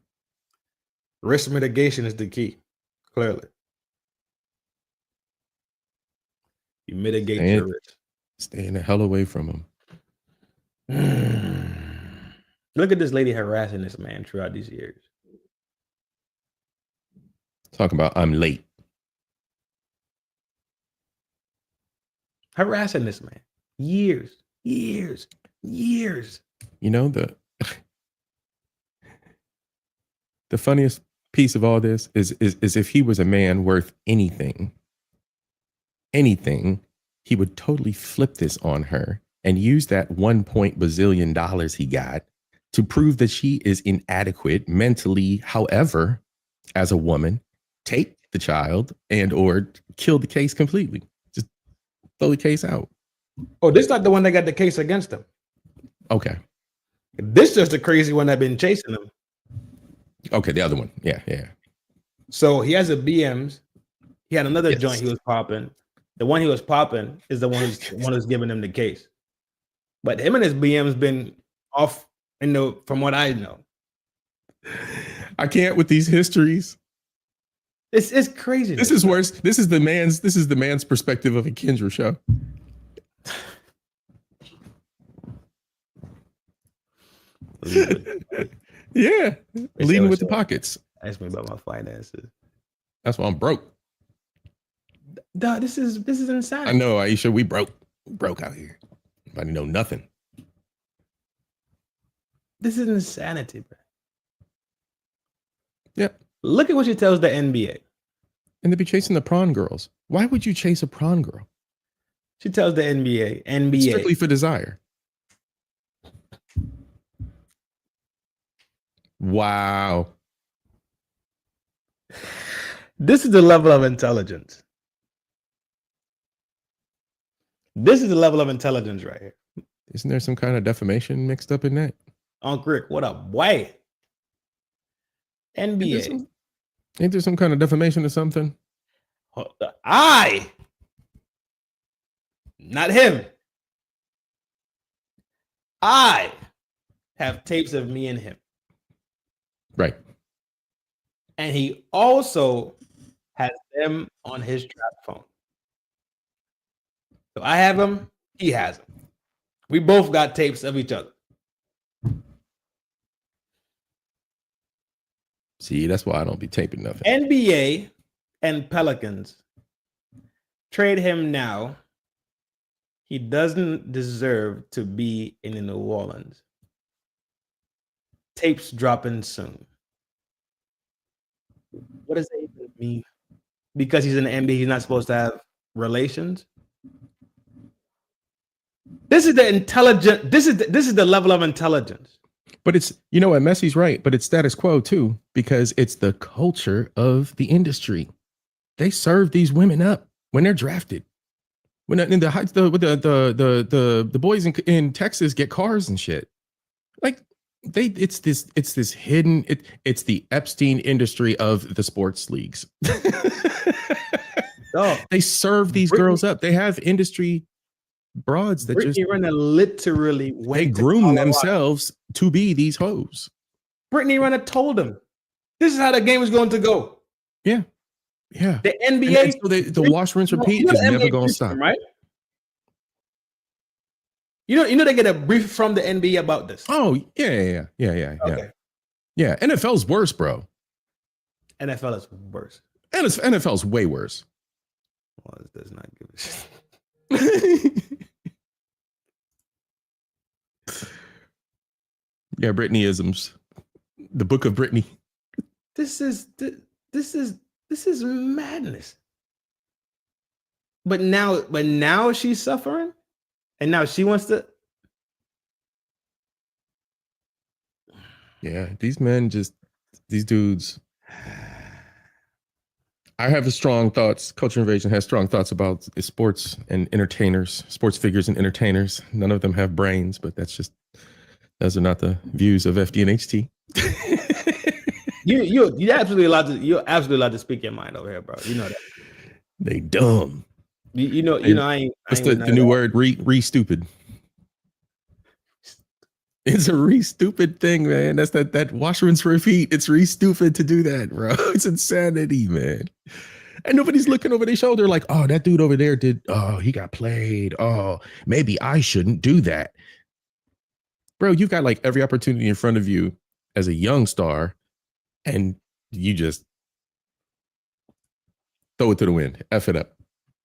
Risk mitigation is the key, clearly. You mitigate your risk. Staying the hell away from them. Look at this lady harassing this man throughout these years. Talking about I'm late. Harassing this man. Years. You know, the funniest piece of all this is if he was a man worth anything, he would totally flip this on her and use that $1 bazillion he got to prove that she is inadequate mentally. However, as a woman, take the child and or kill the case completely. Just throw the case out. Oh, this is not the one that got the case against him. Okay. This is just the crazy one that been chasing him. Okay, the other one. Yeah. So he has a BMs. He had another joint he was popping. The one he was popping is the one who's giving him the case. But him and his BM's been off from what I know. I can't with these histories. It's crazy. This is worse. This is the man's perspective of a Kendra show. Yeah. Leading with the pockets. Ask me about my finances. That's why I'm broke. Duh, this is insane. I know, Aisha, we broke out here. Nobody know nothing. This is insanity, bro. Yep. Look at what she tells the NBA. And they be chasing the prawn girls. Why would you chase a prawn girl? She tells the NBA. Strictly for desire. Wow. This is the level of intelligence. This is the level of intelligence right here. Isn't there some kind of defamation mixed up in that? Uncle Rick, what up, boy? NBA. Ain't there some kind of defamation or something? Not him. I have tapes of me and him. Right. And he also has them on his trap phone. So I have them, he has them. We both got tapes of each other. See, that's why I don't be taping nothing. NBA and Pelicans trade him now. He doesn't deserve to be in New Orleans. Tapes dropping soon. What does that even mean? Because he's in the NBA, he's not supposed to have relations. This is the intelligent. This is the level of intelligence. But it's, you know what, Messi's right, but it's status quo too, because it's the culture of the industry. They serve these women up when they're drafted. When in the boys in Texas get cars and shit. Like it's this hidden, it's the Epstein industry of the sports leagues. They serve these girls up. They have industry broads that Brittany Renner literally they groom themselves to be these hoes. Brittany Renner told them, "This is how the game is going to go." Yeah. The NBA, so the wash, rinse, repeat is never going to stop, right? You know they get a brief from the NBA about this. Oh yeah. Okay. Yeah, NFL's worse, bro. NFL is worse. And NFL's way worse. Well, it does not give a shit. Yeah, Britneyisms. The book of Britney. This is madness. But now she's suffering, and now she wants to. Yeah, these dudes. I have strong thoughts. Culture Invasion has strong thoughts about sports and entertainers, sports figures and entertainers. None of them have brains, but those are not the views of FDNHT. You're absolutely allowed to speak your mind over here, bro. You know that. They dumb. You know, I ain't. What's the new word? Re-stupid. It's a re-stupid thing, man. That's that wash, rinse, repeat. It's re-stupid to do that, bro. It's insanity, man. And nobody's looking over their shoulder like, oh, that dude over there he got played. Oh, maybe I shouldn't do that. Bro, you've got like every opportunity in front of you as a young star, and you just throw it to the wind. F it up.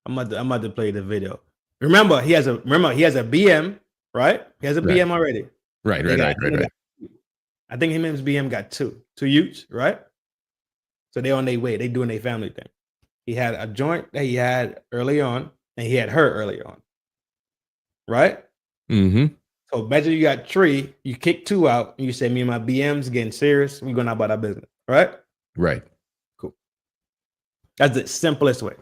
I'm about to play the video. Remember, he has a BM, right? He has a BM already. Right. I think him and his BM got two youths, right? So they're on their way. They doing their family thing. He had a joint that he had early on, and he had her early on, right? Mm-hmm. So imagine you got three, you kick two out, and you say, me and my BM's getting serious. We're going out about our business, right? Right. Cool. That's the simplest way.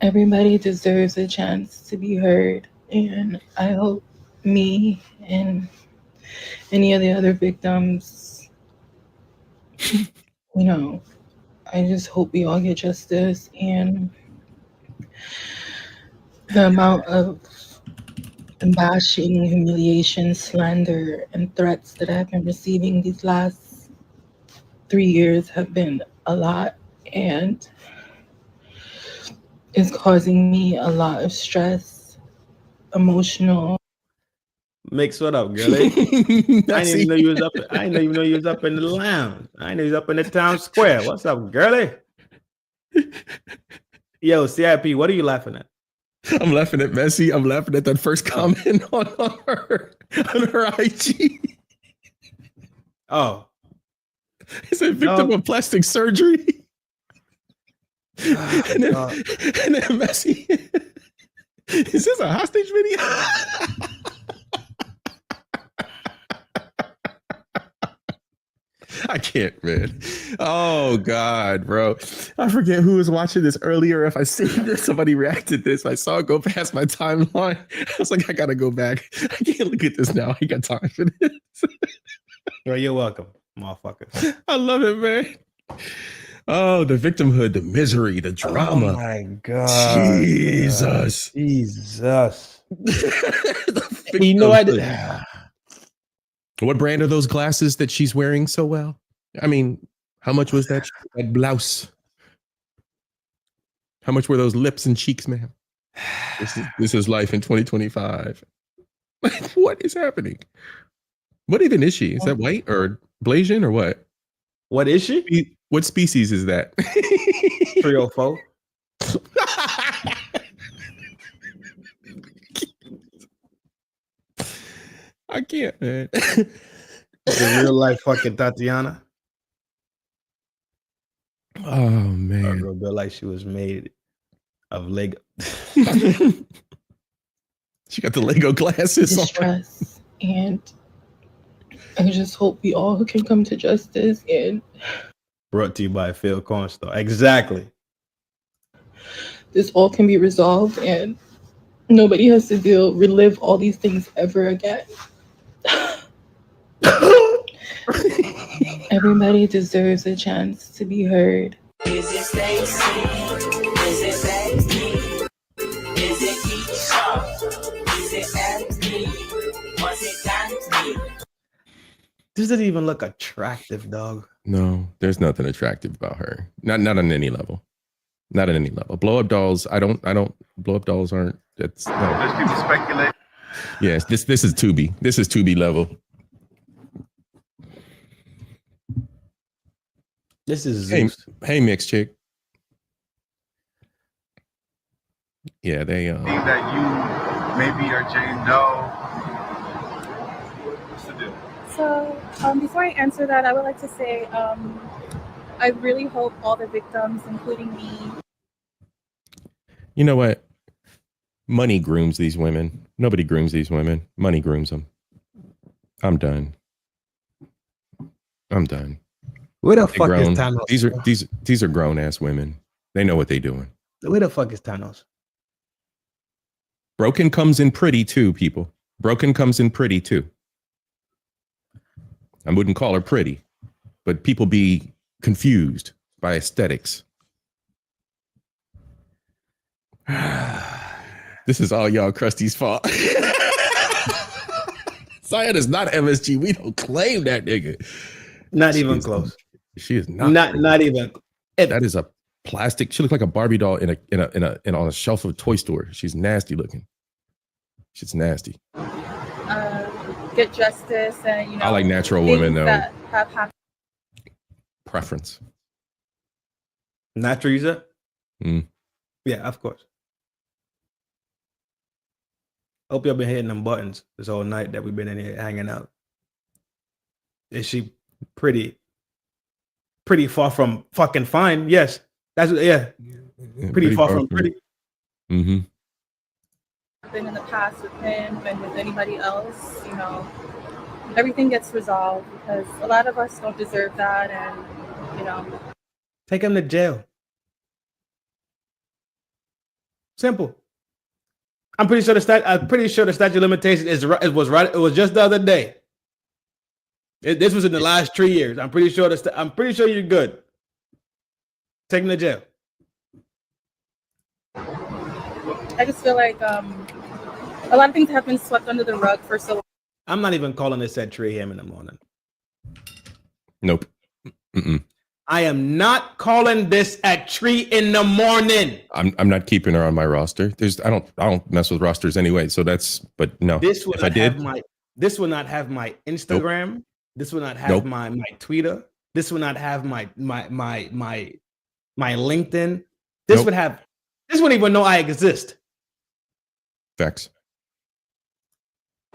Everybody deserves a chance to be heard, and I hope me and any of the other victims, I just hope we all get justice. And the amount of bashing, humiliation, slander, and threats that I've been receiving these last 3 years have been a lot, and it's causing me a lot of stress, emotional. Mix, what up, girlie? I didn't even know you was up. I didn't even know you was up in the lounge. I didn't know you was up in the town square. What's up, girlie? Yo, CIP, what are you laughing at? I'm laughing at Messi. I'm laughing at that first comment on her IG. Oh. It's a victim of plastic surgery. Oh, and then Messi. Is this a hostage video? I can't, man. Oh God, bro. I forget who was watching this earlier. If I see this, somebody reacted this. I saw it go past my timeline. I was like, I gotta go back. I can't look at this now. I ain't got time for this. Well, you're welcome, motherfucker. I love it, man. Oh, the victimhood, the misery, the drama. Oh my God. Jesus. Jesus. You know what? What brand are those glasses that she's wearing so well? I mean, how much was that blouse? How much were those lips and cheeks, ma'am? This is life in 2025. What is happening? What even is she? Is that white or Blasian or what? What is she? What species is that? 304. I can't, man. The real life fucking Tatiana. Oh man. Girl built like she was made of Lego. She got the Lego glasses on. Distress, and I just hope we all can come to justice, and Brought to you by Phil Cornstar. Exactly. this all can be resolved, and nobody has to relive all these things ever again. Everybody deserves a chance to be heard. Is it Stacy? Is it Becky? Is it Keisha? Is it Anthony? Was it Danny? This doesn't even look attractive, dog. No, there's nothing attractive about her. Not on any level. Not on any level. Blow up dolls. I don't. Blow up dolls aren't. That's no. There's people speculate. Yes, this is Tubi. This is Tubi level. This is Zeus. Hey, mixed chick. Yeah, they. Think that you maybe are Jane Doe. What's the deal? So before I answer that, I would like to say I really hope all the victims, including me. You know what? Money grooms these women. Nobody grooms these women. Money grooms them. I'm done. Where the They fuck grown. is Thanos? These are grown ass women. They know what they're doing. Where the fuck is Thanos? Broken comes in pretty too, people. Broken comes in pretty too. I wouldn't call her pretty, but people be confused by aesthetics. This is all y'all Krusty's fault. Zion is not MSG. We don't claim that nigga. Not even close. She is not. Not even. That is a plastic. She looks like a Barbie doll in on a shelf of a toy store. She's nasty looking. She's nasty. Get justice, and I like natural women though. That have happened. Preference. Not Teresa? Mm. Yeah, of course. Hope y'all been hitting them buttons this whole night that we've been in here hanging out. Is she pretty far from fucking fine? Yes. That's pretty far from pretty. Mm-hmm. Been in the past with him and with anybody else, everything gets resolved because a lot of us don't deserve that, and take him to jail. Simple. I'm pretty sure the statute of limitations was right. It was just the other day. This was in the last 3 years. I'm pretty sure you're good. Take him to jail. I just feel like a lot of things have been swept under the rug for so long. I'm not even calling this at 3 a.m. in the morning. Nope. Mm-mm. I am not calling this at 3 in the morning. I'm not keeping her on my roster. I don't mess with rosters anyway. So but no. This will not have my Instagram. Nope. This will not have my Twitter. This will not have my LinkedIn. This would have This wouldn't even know I exist. Facts.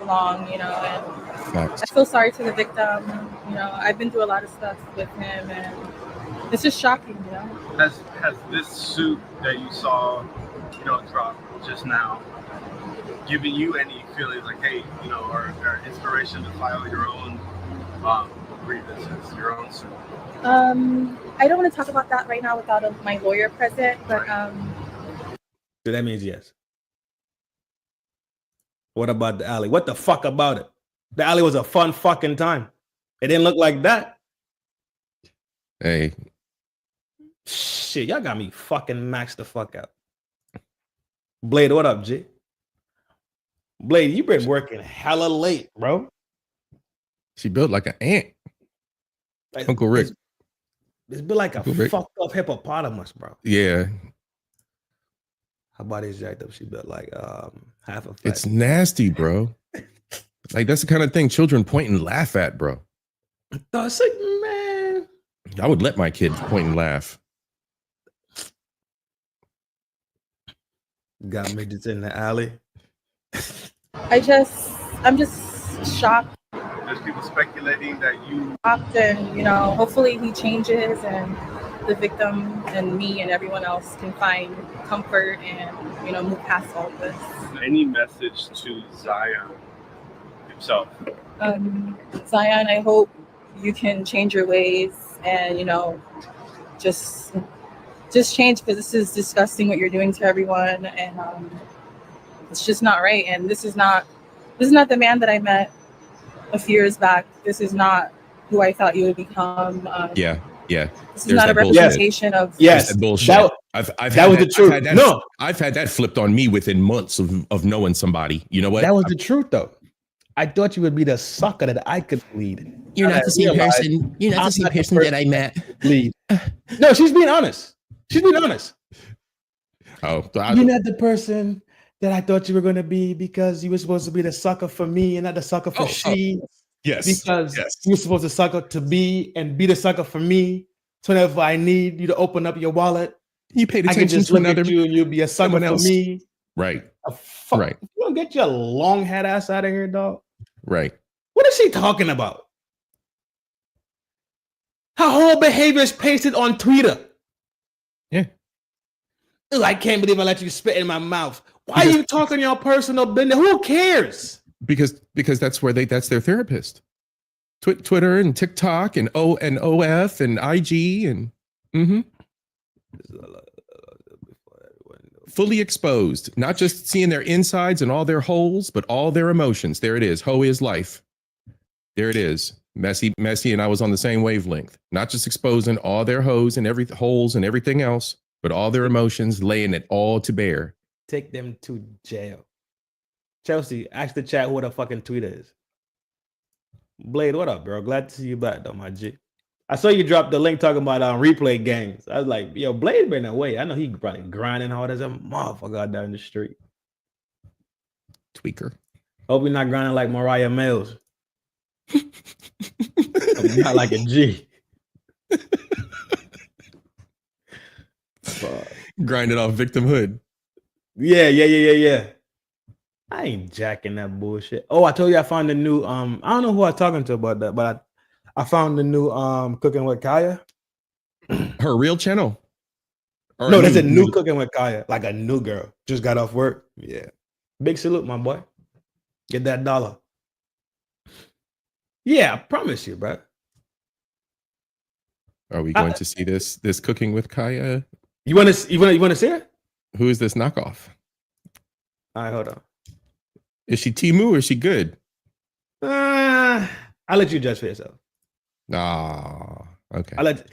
Long, and I feel sorry to the victim. I've been through a lot of stuff with him, and it's just shocking. Has this suit that you saw, drop just now, given you any feelings like, hey, or inspiration to file your own grievances, your own suit? I don't want to talk about that right now without my lawyer present, but So that means yes. What about the alley? What the fuck about it? The alley was a fun fucking time. It didn't look like that. Hey. Shit, y'all got me fucking maxed the fuck out. Blade, what up, G? Blade, you been working hella late, bro. She built like an ant. Uncle Rick. It's been like Uncle a Rick. fucked up hippopotamus, bro. Yeah. Her body's jacked up. She built like half a fat. It's nasty, bro. Like, that's the kind of thing children point and laugh at, bro. That's like, man. I would let my kid point and laugh. Got midgets in the alley. I'm just shocked. There's people speculating that you And hopefully he changes, and the victim and me and everyone else can find comfort and move past all this. Any message to Zion himself? Zion, I hope you can change your ways and just change, because this is disgusting what you're doing to everyone, and it's just not right. And this is not the man that I met a few years back. This is not who I thought you would become. Yeah. This is not a representation of. Yes, that bullshit. I've that was the truth. I've had that flipped on me within months of knowing somebody. You know what? That was the truth, though. I thought you would be the sucker that I could lead. You're not the same person. You're not the same person that I met. Lead. No, she's being honest. She's being honest. Oh, You're not the person that I thought you were going to be, because you were supposed to be the sucker for me and not the sucker for she. Yes. Because you were supposed to sucker to be and be the sucker for me. So whenever I need you to open up your wallet, you paid I can attention just to look another at you and you'll be a sucker someone for else. me. Right. Right. You don't get your long head ass out of here, dog. Right. What is she talking about? Her whole behavior is pasted on Twitter. Yeah. I can't believe I let you spit in my mouth. Why are you talking your personal business? Who cares? Because that's their therapist. Twitter and TikTok and OF and IG and fully exposed, not just seeing their insides and all their holes, but all their emotions. There it is. Ho is life. There it is. Messy, and I was on the same wavelength. Not just exposing all their holes and everything else, but all their emotions, laying it all to bear. Take them to jail. Chelsea, ask the chat who the fucking Twitter is. Blade, what up, bro? Glad to see you back, though, my G. I saw you drop the link talking about replay games. I was like, yo, Blade been away. I know he probably grinding hard as a motherfucker out there in the street. Tweaker. Hope you're not grinding like Mariah Mills. Not like a G. Grinding off victimhood. Yeah. I ain't jacking that bullshit. Oh, I told you I found the new I don't know who I was talking to about that, but I found the new Cooking with Kaya. Her real channel? Or no, there's a new Cooking with Kaya, like a new girl. Just got off work. Yeah. Big salute, my boy. Get that dollar. Yeah, I promise you, bro. Are we going to see this Cooking with Kaya? You want to see it? Who is this knockoff? All right, hold on. Is she Timu or is she good? I'll let you judge for yourself. Okay. I'll let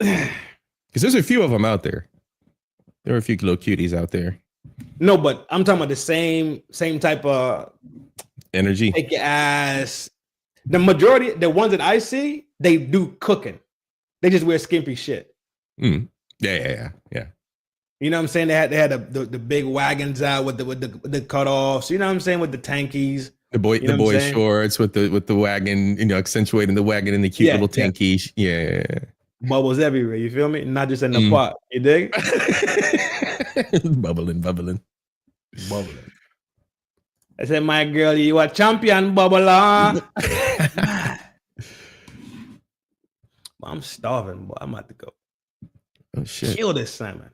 because there's a few of them out there. There are a few little cuties out there. No, but I'm talking about the same type of energy. Take your ass. The majority, the ones that I see, they do cooking. They just wear skimpy shit. Mm. Yeah. You know what I'm saying? They had the big wagons out with the cutoffs. You know what I'm saying? With the tankies. The boy shorts with the wagon, accentuating the wagon and the cute little tankies. Yeah. Bubbles everywhere. You feel me? Not just in the pot. You dig? Bubbling. I said, my girl, you are champion, bubbler. I'm starving, boy. I'm about to go. Oh shit! Kill this salmon.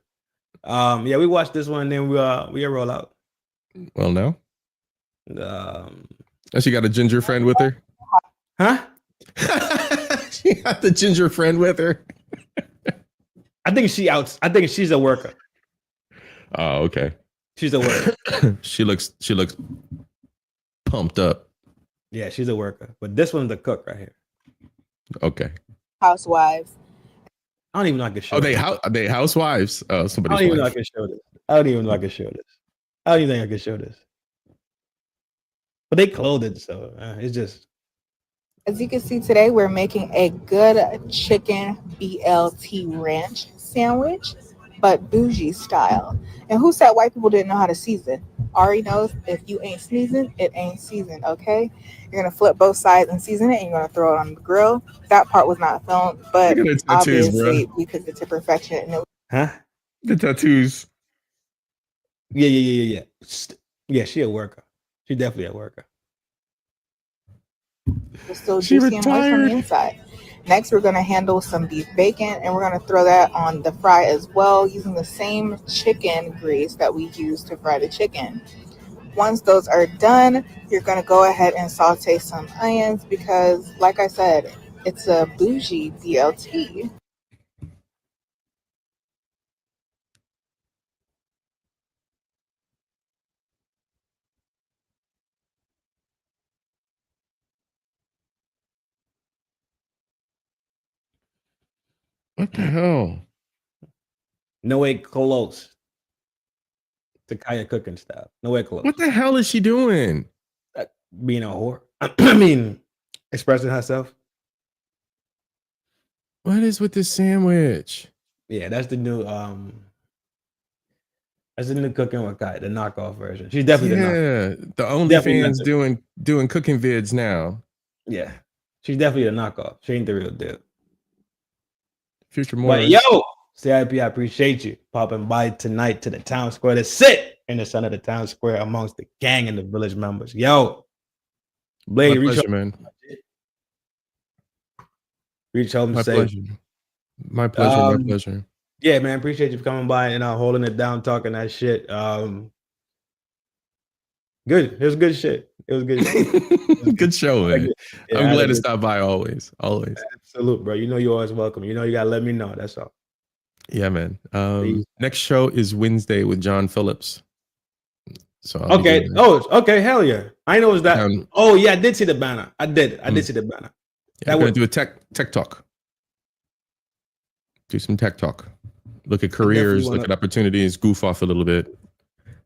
Yeah, we watched this one, and then we roll out. Well, no. She got a ginger friend with her. Huh? She got the ginger friend with her. I think she's a worker. Oh, okay. She's a worker. She looks pumped up. Yeah, she's a worker. But this one's the cook right here. Okay. Housewives. I don't even know I can show. Oh, this. they housewives. Oh, somebody's I don't even know I wife. can show this. I don't even know I can show this. I don't even think I can show this. But they clothed it, so it's just. As you can see today, we're making a good chicken BLT ranch sandwich, but bougie style. And who said white people didn't know how to season? Ari knows if you ain't sneezing, it ain't seasoned, okay? You're going to flip both sides and season it, and you're going to throw it on the grill. That part was not filmed, but Look at the tattoos, obviously bro. we took it to perfection. And Huh? The tattoos. Yeah. Yeah, she a worker. She definitely a worker. It's still She juicy and moist on the retired. inside. Next, we're going to handle some beef bacon, and we're going to throw that on the fry as well, using the same chicken grease that we use to fry the chicken. Once those are done, you're going to go ahead and saute some onions because, like I said, it's a bougie BLT. What the hell? No way close to Kaya cooking style. No way close. What the hell is she doing? Being a whore. I mean, expressing herself. What is with this sandwich? Yeah, that's the new cooking with Kaya, the knockoff version. She's definitely the knockoff. The Definitely OnlyFans not doing cooking vids now. Yeah, she's definitely a knockoff. She ain't the real deal. Future more. But yo, CIP, I appreciate you popping by tonight to the town square to sit in the center of the town square amongst the gang and the village members. Yo, Blade, My reach pleasure, home, man. reach home My safe. pleasure. My pleasure. My pleasure. Yeah, man, appreciate you for coming by and holding it down, talking that shit. Good. It was good shit. It was good shit. Good show, man. Yeah, I'm I had glad a to good- stop by always. Always. Salute, bro. You know you're always welcome. You know you gotta let me know. That's all. Yeah, man. Please. Next show is Wednesday with John Phillips. So I'll be Okay. doing that. Oh, okay. Hell yeah. I know it was that. Um, Oh yeah, I did see the banner. I did see the banner. Yeah, I'm That gonna was do a tech talk. Do some tech talk. Look at careers, wanna- look at opportunities, goof off a little bit.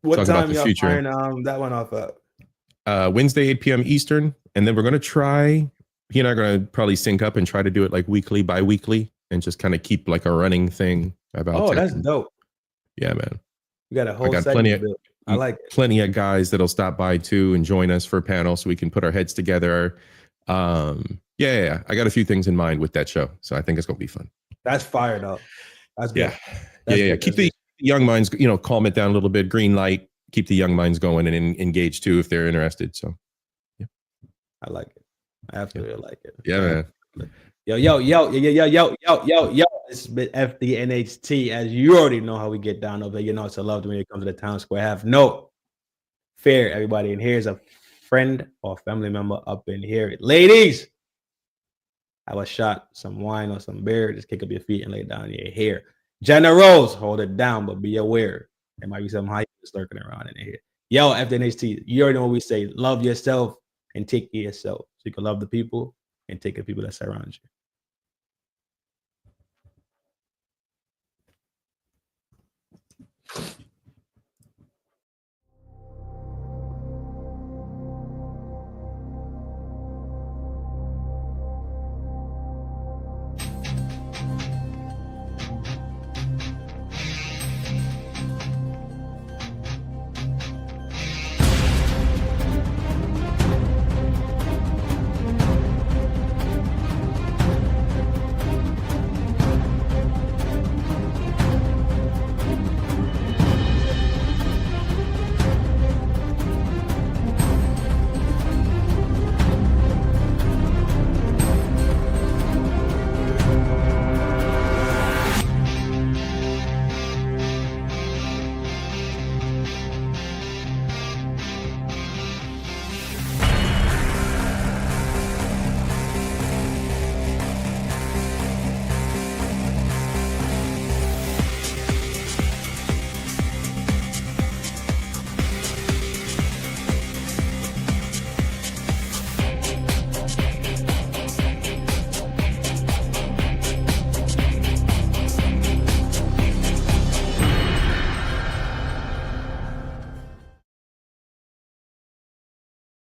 what talk about time the y'all future. firing that one off at? Wednesday, 8 p.m. Eastern, and then we're gonna try. He and I are gonna probably sync up and try to do it like weekly, bi-weekly, and just kind of keep like a running thing about. Oh, tech. that's dope. Yeah, man. You got a I whole got segment plenty of built. I like it. plenty of guys that'll stop by too and join us for a panel so we can put our heads together. Yeah. I got a few things in mind with that show, so I think it's gonna be fun. That's fired up. That's good. Yeah. Yeah. Keep the young minds, calm it down a little bit. Green light. Keep the young minds going and engaged too if they're interested. So I like it. I absolutely like it. yeah, man. Yo. It's been FDNHT. As you already know how we get down over here. You know it's a love when it comes to the town square. Have no fear, everybody. And here's a friend or family member up in here. Ladies, have a shot, some wine or some beer. Just kick up your feet and lay down your hair. Generals, hold it down, but be aware. There might be some hype lurking around in here. Yo, FDNHT, you already know what we say. Love yourself and take care of yourself. So you can love the people and take care of people that surround you.